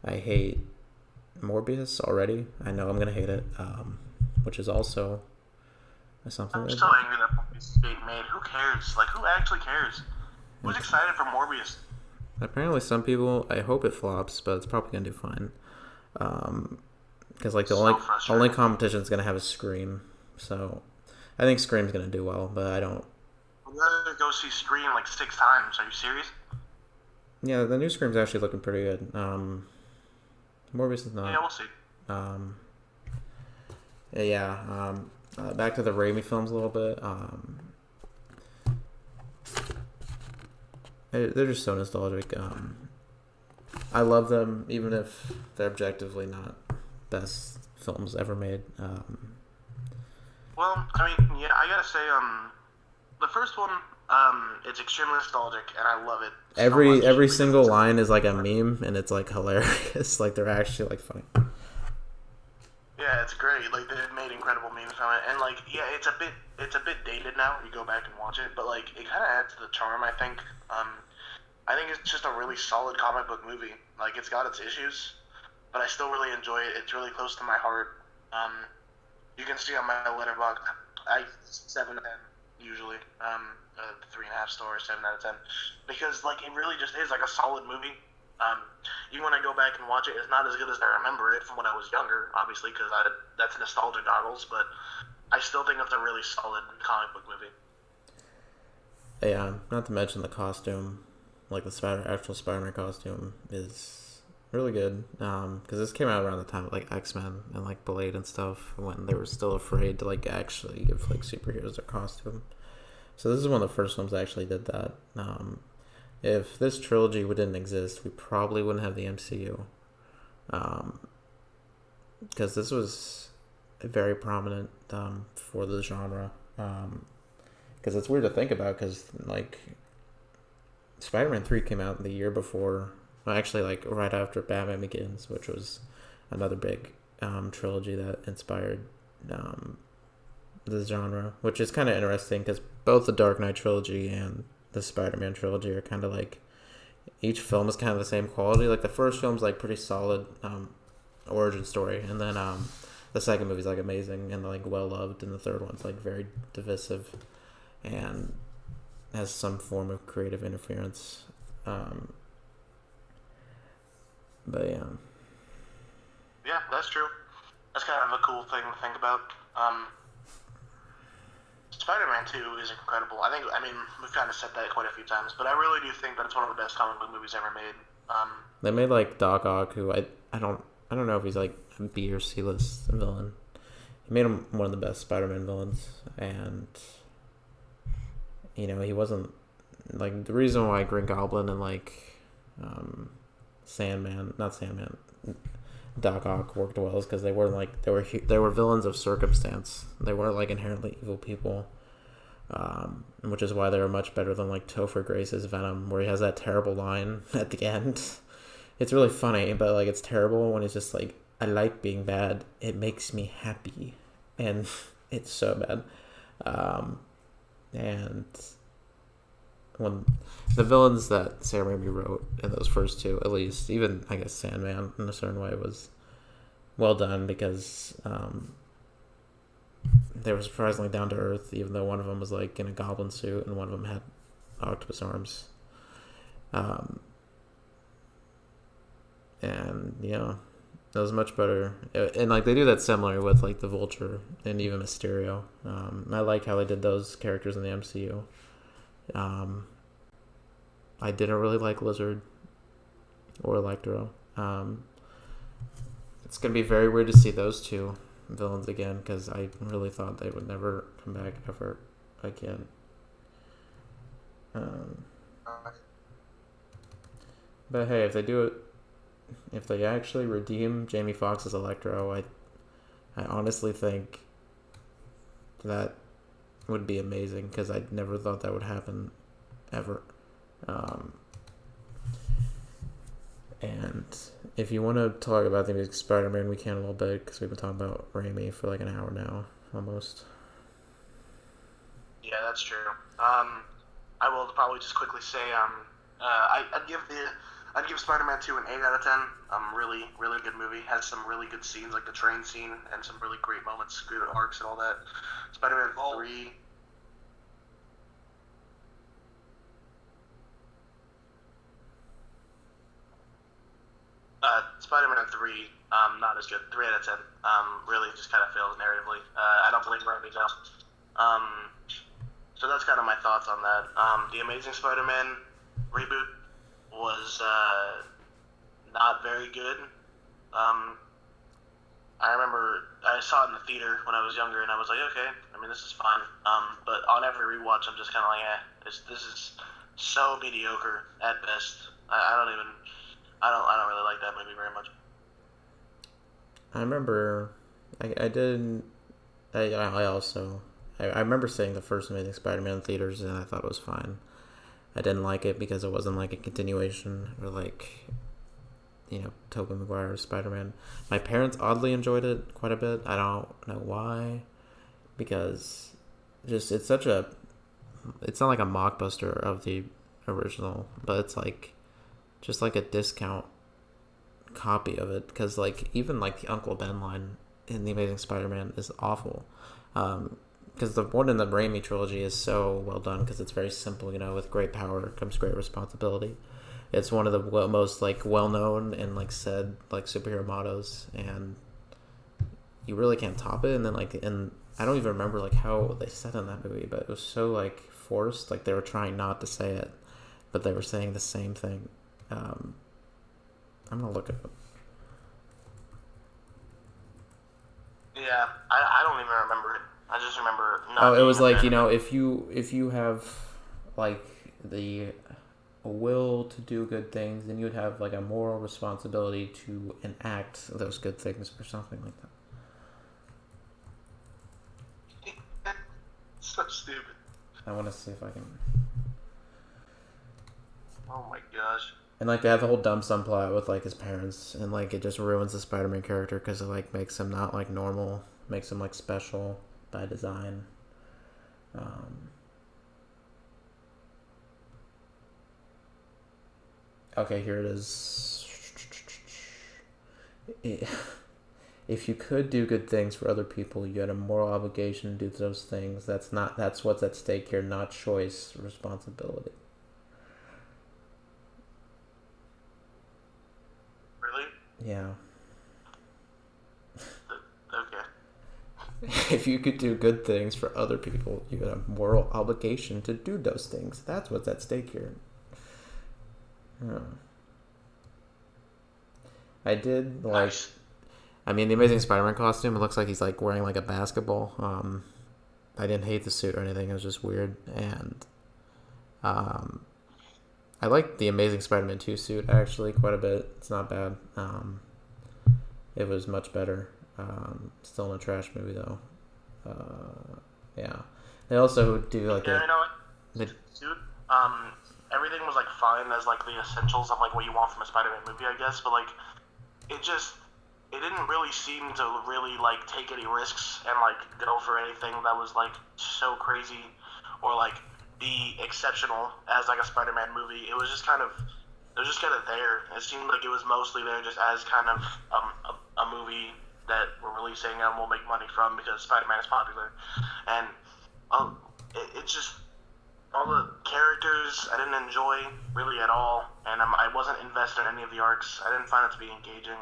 I hate Morbius already. I know I'm gonna hate it, which is also something. I'm so angry that Morbius is being made. Who cares? Like, who actually cares? Who's excited for Morbius? Apparently, some people. I hope it flops, but it's probably gonna do fine. Because like the only competition is gonna have is Scream, so I think Scream's gonna do well, but I don't. I'd rather go see Scream like 6 times. Are you serious? Yeah, the new Scream's actually looking pretty good. Morbius is not. Yeah, we'll see. Back to the Raimi films a little bit. They're just so nostalgic. I love them, even if they're objectively not best films ever made. Well, I mean, yeah, I gotta say, the first one, it's extremely nostalgic, and I love it. Every single line is like a meme, and it's like hilarious. Like they're actually like funny. Yeah, it's great. Like they've made incredible memes from it, and like yeah, it's a bit dated now. You go back and watch it, but like it kind of adds to the charm. I think. I think it's just a really solid comic book movie. Like it's got its issues, but I still really enjoy it. It's really close to my heart. You can see on my letterbox, I 7 out of 10 usually. 3.5 stars, 7 out of 10, because like it really just is like a solid movie. Even when I go back and watch it, it's not as good as I remember it from when I was younger, obviously, because that's nostalgia goggles. But I still think it's a really solid comic book movie. Yeah, not to mention the costume, like the actual Spider-Man costume is really good. Because this came out around the time of like X-Men and like Blade and stuff, when they were still afraid to like actually give like superheroes their costume. So this is one of the first ones that actually did that. If this trilogy didn't exist, we probably wouldn't have the MCU. Because this was very prominent for the genre. Because it's weird to think about, because like Spider-Man 3 came out the year before, well, actually like right after Batman Begins, which was another big trilogy that inspired the genre, which is kind of interesting because both the Dark Knight trilogy and the Spider-Man trilogy are kind of like, each film is kind of the same quality. Like the first film's like pretty solid origin story, and then the second movie's like amazing and like well loved, and the third one's like very divisive and has some form of creative interference. But yeah. Yeah, that's true. That's kind of a cool thing to think about. Spider-Man 2 is incredible. I mean, we've kind of said that quite a few times, but I really do think that it's one of the best comic book movies ever made. They made like Doc Ock, who I don't know if he's like a B or C list villain. He made him one of the best Spider-Man villains, and you know, he wasn't like the reason why Green Goblin and like Doc Ock worked well is because they weren't like they were villains of circumstance. They weren't like inherently evil people, which is why they were much better than like Topher Grace's Venom, where he has that terrible line at the end. It's really funny, but like it's terrible when he's just like, "I like being bad. It makes me happy," and it's so bad. And when the villains that Sam Raimi wrote in those first two, at least, even I guess Sandman in a certain way, was well done because they were surprisingly down to earth, even though one of them was like in a goblin suit and one of them had octopus arms. And yeah, that was much better. And like they do that similar with like the Vulture and even Mysterio. I like how they did those characters in the MCU. I didn't really like Lizard or Electro. It's going to be very weird to see those two villains again, because I really thought they would never come back ever again. But hey, if they do it, if they actually redeem Jamie Foxx's Electro, I honestly think that would be amazing, because I never thought that would happen ever. And if you want to talk about the music Spider-Man, we can a little bit, because we've been talking about Raimi for like an hour now, almost. Yeah, that's true. I will probably just quickly say, I'd give Spider-Man 2 an 8 out of 10. Really, really good movie. Has some really good scenes, like the train scene, and some really great moments, good arcs and all that. Spider-Man 3. Spider-Man 3, not as good. 3 out of 10. Really just kind of fails narratively. I don't believe Raimi does. So that's kind of my thoughts on that. The Amazing Spider-Man reboot was not very good. I remember I saw it in the theater when I was younger, and I was like, okay, I mean, this is fine. But on every rewatch, I'm just kind of like, this is so mediocre at best. I don't really like that movie very much. I remember, I remember seeing the first Amazing Spider-Man in theaters, and I thought it was fine. I didn't like it because it wasn't like a continuation or like, you know, Tobey Maguire's Spider-Man. My parents oddly enjoyed it quite a bit. I don't know why, because just it's not like a mockbuster of the original, but it's like just like a discount copy of it, because like even like the Uncle Ben line in The Amazing Spider-Man is awful, because the one in the Raimi trilogy is so well done, because it's very simple, you know, with great power comes great responsibility. It's one of the most like well-known and like said like superhero mottos, and you really can't top it. And then like, and I don't even remember like how they said in that movie, but it was so like forced, like they were trying not to say it, but they were saying the same thing. I'm gonna look it up. Yeah, I don't even remember it. I just remember not. It was like, you know, if you have like the will to do good things, then you would have like a moral responsibility to enact those good things, or something like that. I want to see if I can. Oh my gosh. And like they have the whole dumb son plot with like his parents, and like it just ruins the Spider-Man character because it like makes him not like normal, makes him like special by design. Okay, here it is. If you could do good things for other people, you had a moral obligation to do those things. That's what's at stake here, not choice, responsibility. Really? Yeah. Okay. If you could do good things for other people, you had a moral obligation to do those things. That's what's at stake here. I did like. Nice. I mean, the Amazing Spider-Man costume. It looks like he's like wearing like a basketball. I didn't hate the suit or anything. It was just weird, and I like the Amazing Spider-Man 2 suit actually quite a bit. It's not bad. It was much better. Still in a trash movie though. Yeah. They also do like yeah, you know what? Suit. Everything was like fine as like the essentials of like what you want from a Spider-Man movie, I guess. But like, it didn't really seem to really like take any risks and like go for anything that was like so crazy or like be exceptional as like a Spider-Man movie. It was just kind of there. It seemed like it was mostly there just as kind of a movie that we're releasing and we'll make money from because Spider-Man is popular. And it's just all the characters I didn't enjoy really at all, and I wasn't invested in any of the arcs. I didn't find it to be engaging.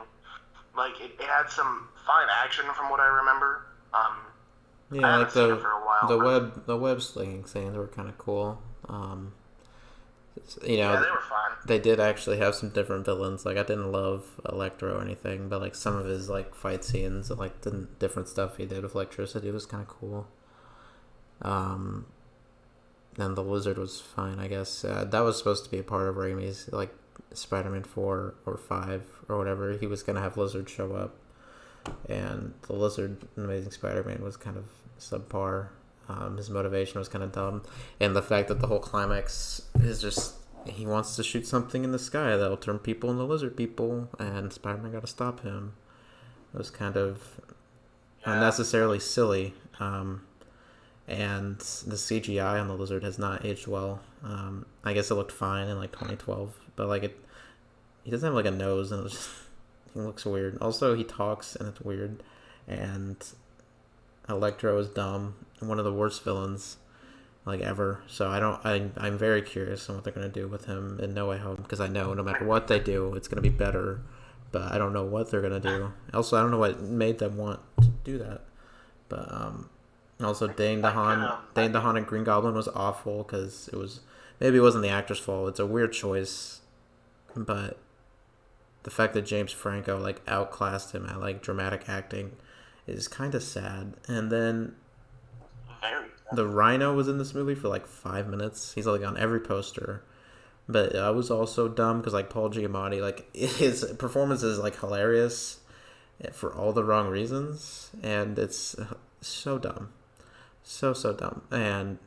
Like it had some fine action from what I remember. Yeah, I like seen it for a while, the web slinging scenes were kind of cool. Yeah, they were fine. They did actually have some different villains. Like I didn't love Electro or anything, but like some of his like fight scenes and like the different stuff he did with electricity was kind of cool. And the Lizard was fine, I guess. That was supposed to be a part of Raimi's like Spider-Man 4 or 5 or whatever. He was gonna have Lizard show up, and the Lizard in Amazing Spider-Man was kind of subpar. His motivation was kind of dumb, and the fact that the whole climax is just he wants to shoot something in the sky that'll turn people into lizard people, and Spider-Man got to stop him. It was kind of unnecessarily silly, and the CGI on the lizard has not aged well. I guess it looked fine in like 2012, but like he doesn't have like a nose, and he looks weird. Also, he talks, and it's weird, and Electro is dumb. One of the worst villains like ever. So I'm very curious on what they're gonna do with him in No Way Home, because I know no matter what they do, it's gonna be better. But I don't know what they're gonna do. Also, I don't know what made them want to do that. But also Dane DeHaan and Green Goblin was awful because maybe it wasn't the actor's fault. It's a weird choice, but the fact that James Franco like outclassed him at like dramatic acting is kind of sad. And then the Rhino was in this movie for like 5 minutes. He's like on every poster. But I was also dumb because like Paul Giamatti, like his performance is like hilarious for all the wrong reasons, and it's so dumb, so dumb. And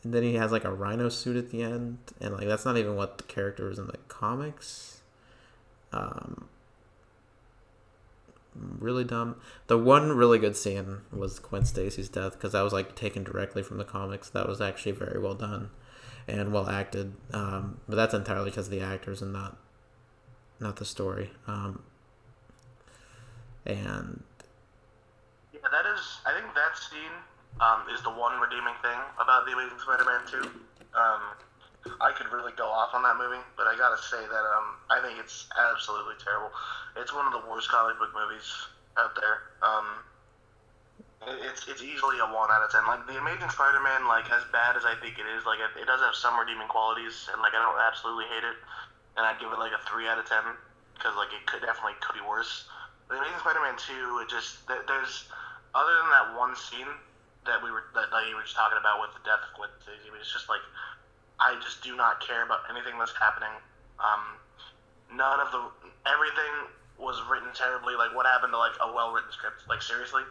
then he has like a Rhino suit at the end, and like that's not even what the character is in the comics. Really dumb. The one really good scene was Gwen Stacy's death, because that was like taken directly from the comics. That was actually very well done and well acted. But that's entirely because of the actors and not the story. And yeah, I think that scene is the one redeeming thing about The Amazing Spider-Man 2. I could really go off on that movie, but I gotta say that I think it's absolutely terrible. It's one of the worst comic book movies out there. It's easily a 1 out of 10. Like The Amazing Spider-Man, like as bad as I think it is, like it does have some redeeming qualities, and like I don't absolutely hate it, and I'd give it like a 3 out of 10 because like it could be worse. The Amazing Spider-Man 2, it just there's other than that one scene that you were just talking about with the death of Gwen Stacy, it's just like I just do not care about anything that's happening. Everything was written terribly. Like, what happened to like a well-written script? Like, seriously,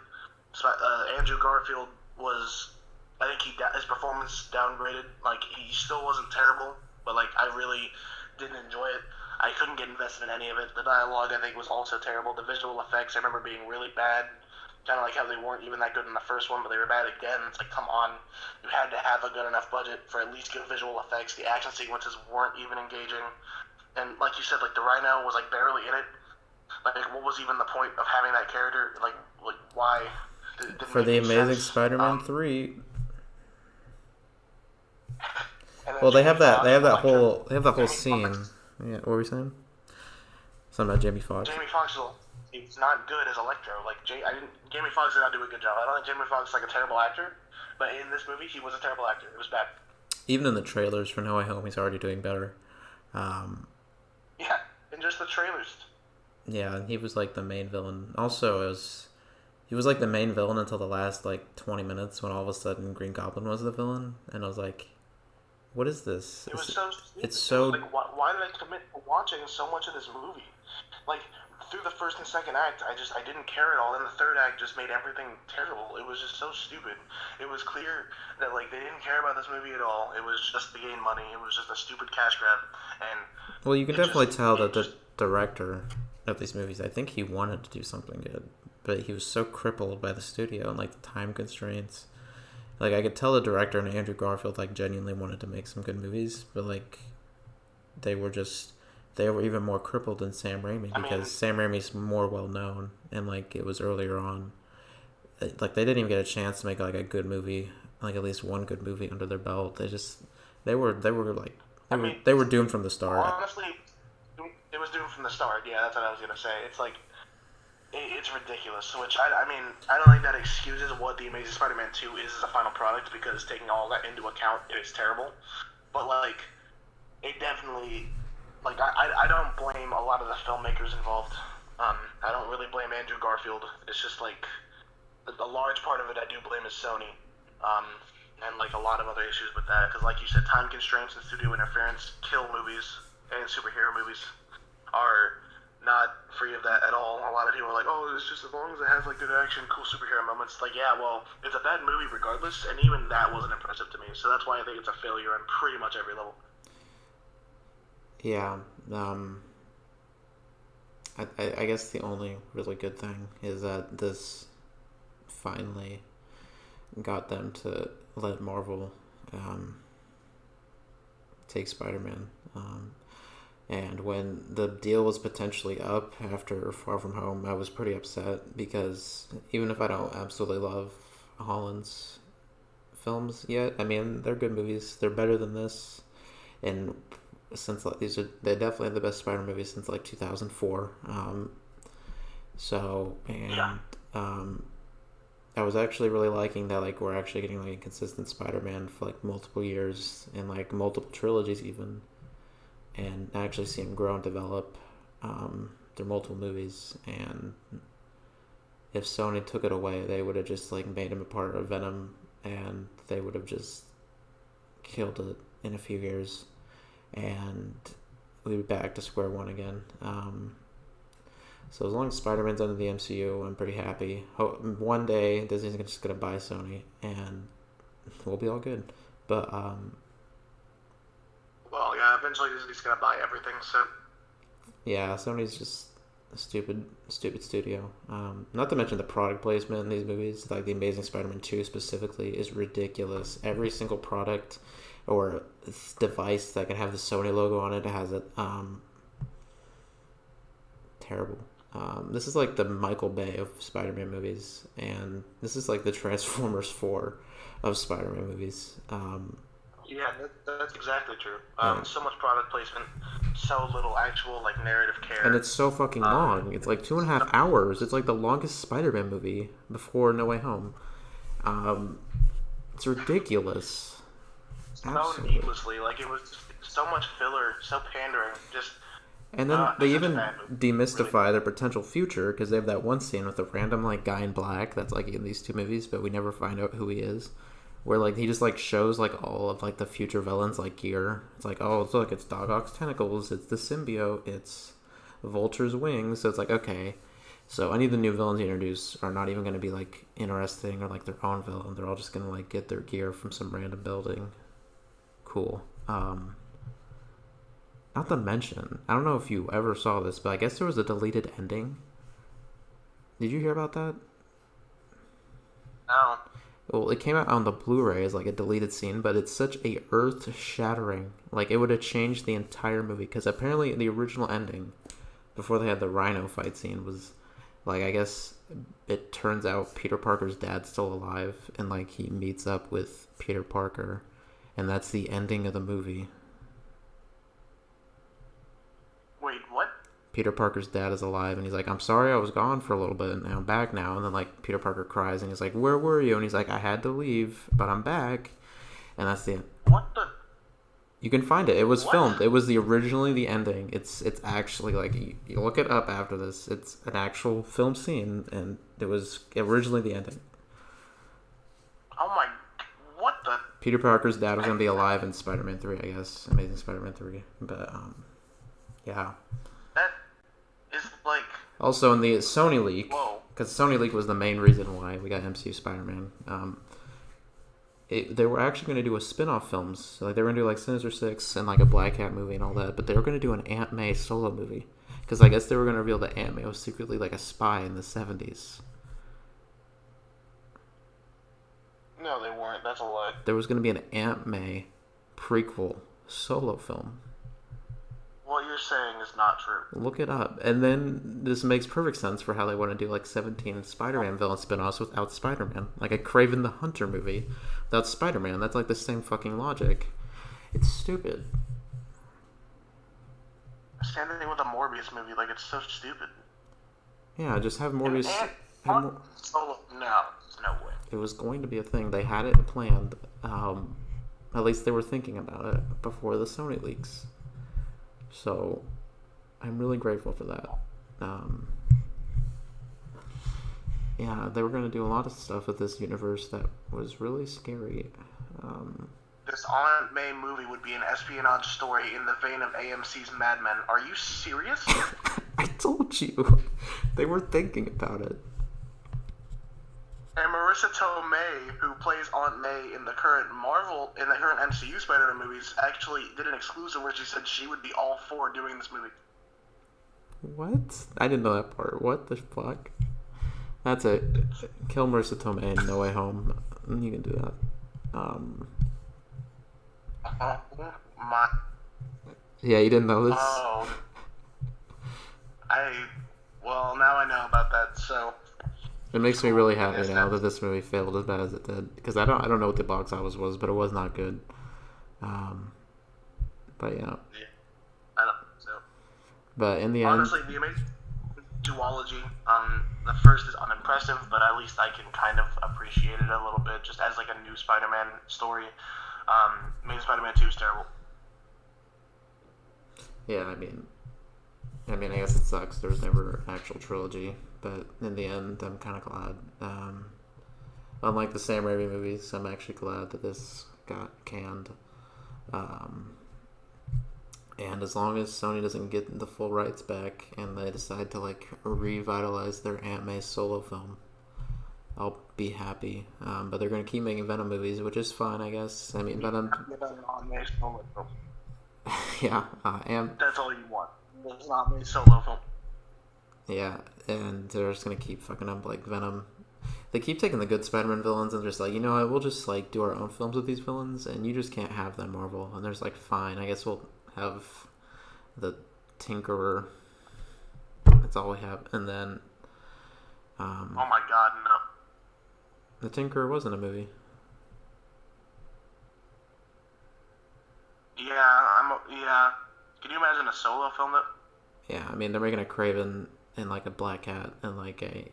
Andrew Garfield was I think his performance downgraded. Like, he still wasn't terrible, but like I really didn't enjoy it. I couldn't get invested in any of it. The dialogue, I think, was also terrible. The visual effects, I remember being really bad. Kind of like how they weren't even that good in the first one, but they were bad again. It's like, come on, you had to have a good enough budget for at least good visual effects. The action sequences weren't even engaging, and like you said, like the Rhino was like barely in it. Like, what was even the point of having that character? Like why? Didn't For make the any Amazing sense. Spider-Man 3. And then Well, they have Jamie that. Foxx, Electro. They have that whole Jamie scene. Foxx. Yeah, what were we saying? Something about Jamie Foxx. Jamie Foxx is not good as Electro. Like Jamie Foxx did not do a good job. I don't think Jamie Foxx is like a terrible actor, but in this movie he was a terrible actor. It was bad. Even in the trailers for No Way Home, he's already doing better. Yeah, in just the trailers. Yeah, he was like the main villain. Also, he was like the main villain until the last like 20 minutes when all of a sudden Green Goblin was the villain, and I was like, "What is this?" It was so stupid. It's so. Like, why did I commit to watching so much of this movie? Like, through the first and second act, I didn't care at all. And the third act just made everything terrible. It was just so stupid. It was clear that like they didn't care about this movie at all. It was just to gain money. It was just a stupid cash grab. And Well, you can definitely tell that the director of these movies, I think he wanted to do something good, but he was so crippled by the studio and like the time constraints. Like I could tell the director and Andrew Garfield like genuinely wanted to make some good movies, but like they were even more crippled than Sam Raimi because Sam Raimi's more well known and like it was earlier on. Like they didn't even get a chance to make like a good movie, like at least one good movie under their belt. They were doomed from the start. Honestly, it was doomed from the start. Yeah, that's what I was gonna say. It's like it's ridiculous. Which I mean, I don't think that excuses what the Amazing Spider-Man 2 is as a final product because taking all that into account, it is terrible. But like, it definitely. Like, I don't blame a lot of the filmmakers involved. I don't really blame Andrew Garfield. It's just, like, a large part of it I do blame is Sony. And, like, a lot of other issues with that. Because, like you said, time constraints and studio interference kill movies, and superhero movies are not free of that at all. A lot of people are like, oh, it's just as long as it has, like, good action, cool superhero moments. Like, yeah, well, it's a bad movie regardless, and even that wasn't impressive to me. So that's why I think it's a failure on pretty much every level. Yeah, I guess the only really good thing is that this finally got them to let Marvel take Spider-Man. And when the deal was potentially up after Far From Home, I was pretty upset because even if I don't absolutely love Holland's films yet, I mean, they're good movies. They're better than this. And since like, they're definitely the best Spider movies since like 2004. I was actually really liking that like we're actually getting like a consistent Spider-Man for like multiple years and like multiple trilogies even, and actually see him grow and develop through multiple movies. And if Sony took it away, they would have just like made him a part of Venom, and they would have just killed it in a few years. And we'd be back to square one again. So as long as Spider-Man's under the MCU, I'm pretty happy. One day Disney's just gonna buy Sony, and we'll be all good. But well, yeah, eventually Disney's gonna buy everything. So yeah, Sony's just a stupid studio. Not to mention the product placement in these movies, like the Amazing Spider-Man 2 specifically, is ridiculous. Every single product or device that can have the Sony logo on it has it. Terrible. This is like the Michael Bay of Spider-Man movies, and this is like the Transformers 4 of Spider-Man movies. Yeah, that's exactly true. So much product placement, so little actual like narrative care. And it's so fucking long. It's like 2.5 hours. It's like the longest Spider-Man movie before No Way Home. It's ridiculous. So needlessly, like it was just so much filler, so pandering, just. And then they even demystify their potential future because they have that one scene with a random like guy in black that's like in these two movies, but we never find out who he is. Where like he just like shows like all of like the future villains like gear. It's like, oh, look, it's Doc Ock's tentacles, it's the symbiote, it's Vulture's wings. So it's like, okay, So any of the new villains you introduce are not even going to be like interesting or like their own villain. They're all just going to like get their gear from some random building. Cool. Not to mention, I don't know if you ever saw this, but I guess there was a deleted ending. Did you hear about that? No. Well, it came out on the Blu-ray as like a deleted scene, but it's such a earth-shattering. Like it would have changed the entire movie because apparently the original ending, before they had the Rhino fight scene, was like I guess it turns out Peter Parker's dad's still alive, and like he meets up with Peter Parker, and that's the ending of the movie. Wait, what? Peter Parker's dad is alive, and he's like, I'm sorry I was gone for a little bit, and I'm back now. And then, like, Peter Parker cries, and he's like, where were you? And he's like, I had to leave, but I'm back. And that's the end. What the? You can find it. It was What? filmed. It was originally the ending. It's actually, like, you look it up after this. It's an actual film scene, and it was originally the ending. Oh my... What the? Peter Parker's dad was going to be alive in Spider-Man 3, I guess. Amazing Spider-Man 3. But, yeah. That is like... Also, in the Sony leak, Whoa. because Sony leak was the main reason why we got MCU Spider-Man, they were actually going to do a spin-off films. So, like, they were going to do, like, Sinister Six and, like, a Black Cat movie and all that, but they were going to do an Aunt May solo movie. Because I guess they were going to reveal that Aunt May was secretly, like, a spy in the 70s. No, they weren't. That's a lie. There was going to be an Aunt May prequel solo film. What you're saying is not true. Look it up. And then this makes perfect sense for how they want to do like 17 Spider-Man villain spin-offs without Spider-Man. Like a Kraven the Hunter movie without Spider-Man. That's like the same fucking logic. It's stupid. Same thing with the Morbius movie. Like, it's so stupid. Yeah, just have Morbius... Solo? No way. It was going to be a thing. They had it planned. At least they were thinking about it before the Sony leaks. So, I'm really grateful for that. Yeah, they were going to do a lot of stuff with this universe that was really scary. This Aunt May movie would be an espionage story in the vein of AMC's Mad Men. Are you serious? I told you. They were thinking about it. And Marissa Tomei, who plays Aunt May in the current MCU Spider-Man movies, actually did an exclusive where she said she would be all for doing this movie. What? I didn't know that part. What the fuck? That's it. Kill Marissa Tomei in No Way Home. You can do that. Yeah, you didn't know this? Oh. Well, now I know about that, so... It makes me really happy now that this movie failed as bad as it did, because I don't know what the box office was, but it was not good. But yeah. I don't think so. But in the end, honestly, the Amazing duology, the first is unimpressive, but at least I can kind of appreciate it a little bit, just as like a new Spider-Man story. Amazing Spider-Man 2 is terrible. Yeah, I mean, I guess it sucks. There was never an actual trilogy, but in the end, I'm kind of glad. Unlike the Sam Raimi movies, I'm actually glad that this got canned. And as long as Sony doesn't get the full rights back and they decide to like revitalize their Aunt May solo film, I'll be happy. But they're going to keep making Venom movies, which is fine, I guess. I mean, Venom... yeah, and... That's all you want. It's not a solo film. Yeah, and they're just going to keep fucking up, like, Venom. They keep taking the good Spider-Man villains and they're just like, you know what, we'll just, like, do our own films with these villains, and you just can't have them, Marvel. And there's like, fine, I guess we'll have the Tinkerer. That's all we have. And then... oh my god, no. The Tinkerer wasn't a movie. Yeah. Can you imagine a solo film that? Yeah, I mean, they're making a Kraven and like a Black Cat and like a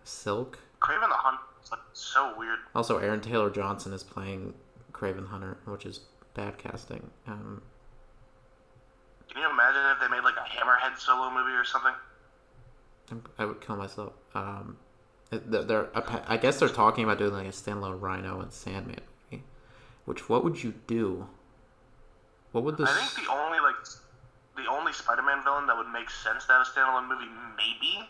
Silk. Kraven the Hunter is like so weird. Also, Aaron Taylor Johnson is playing Kraven Hunter, which is bad casting. Can you imagine if they made like a Hammerhead solo movie or something? I would kill myself. I guess they're talking about doing like a standalone Rhino and Sandman movie. Which, what would you do? What would this? I think the only Spider-Man villain that would make sense to have a standalone movie maybe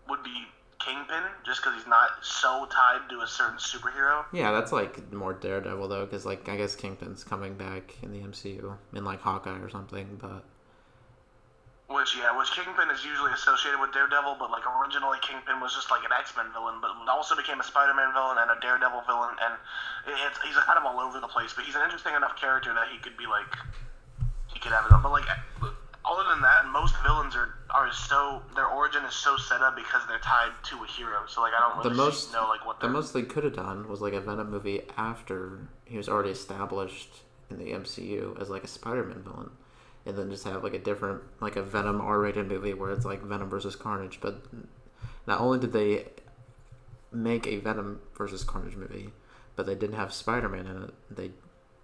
would be Kingpin, just because he's not so tied to a certain superhero. Yeah, that's like more Daredevil though, because like I guess Kingpin's coming back in the MCU in like Hawkeye or something, but. Which Kingpin is usually associated with Daredevil, but like originally Kingpin was just like an X-Men villain, but also became a Spider-Man villain and a Daredevil villain, and he's kind of all over the place. But he's an interesting enough character that he could be like, he could have his own. But like, other than that, most villains are so, their origin is so set up because they're tied to a hero. So like, I don't really know like what the most they could have done was like a Venom movie after he was already established in the MCU as like a Spider-Man villain. And then just have like a different, like a Venom R-rated movie where it's like Venom versus Carnage. But not only did they make a Venom versus Carnage movie, but they didn't have Spider-Man in it. They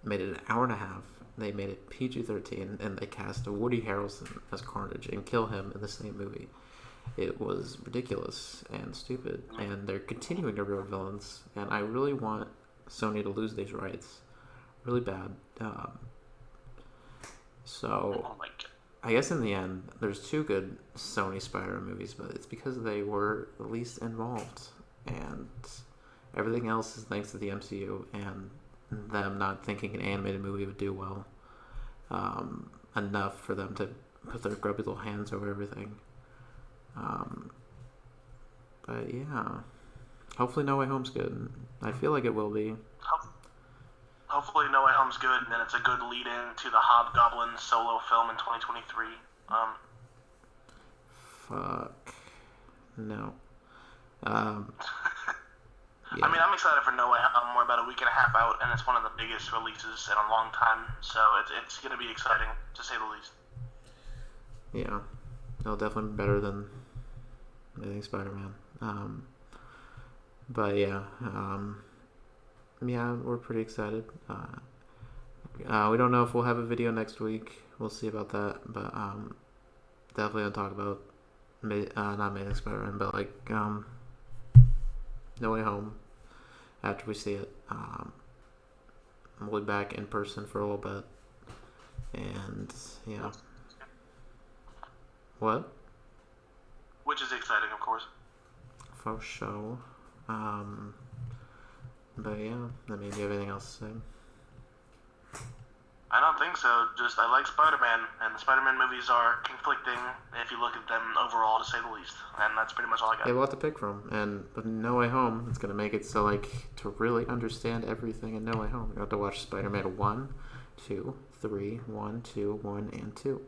made it an hour and a half. They made it PG-13, and they cast Woody Harrelson as Carnage and kill him in the same movie. It was ridiculous and stupid, and they're continuing to ruin villains. And I really want Sony to lose these rights, really bad. So, I guess in the end, there's two good Sony Spider-Man movies, but it's because they were the least involved. And everything else is thanks to the MCU and them not thinking an animated movie would do well enough for them to put their grubby little hands over everything. But yeah, hopefully No Way Home's good. I feel like it will be. Hopefully No Way Home's good, and then it's a good lead-in to the Hobgoblin solo film in 2023. Fuck. No. Yeah. I mean, I'm excited for No Way Home. We're about a week and a half out, and it's one of the biggest releases in a long time, so it's going to be exciting, to say the least. Yeah. It'll definitely be better than anything Spider-Man. But yeah, yeah, we're pretty excited. We don't know if we'll have a video next week. We'll see about that. But definitely gonna talk about not Amazing Spider-Man, but like No Way Home after we see it. We'll be back in person for a little bit, and yeah. What? Which is exciting, of course. For sure. But yeah, I mean, do you have anything else to say? I don't think so. Just, I like Spider-Man, and the Spider-Man movies are conflicting if you look at them overall, to say the least. And that's pretty much all I got. You have a lot to pick from. And with No Way Home, it's going to make it so, like, to really understand everything in No Way Home, you have to watch Spider-Man 1, 2, 3, 1, 2, 1, and 2.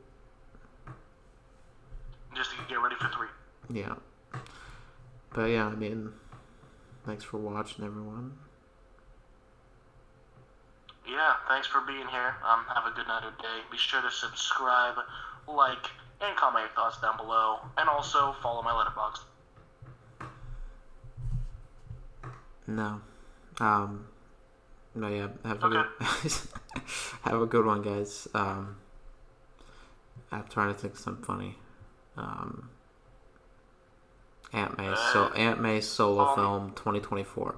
Just to get ready for 3. Yeah. But yeah, I mean, thanks for watching, everyone. Yeah, thanks for being here. Have a good night or day. Be sure to subscribe, like, and comment your thoughts down below. And also follow my letterbox. No. No, yeah, have a good have a good one, guys. I'm trying to think of something funny. Aunt May solo film 2024.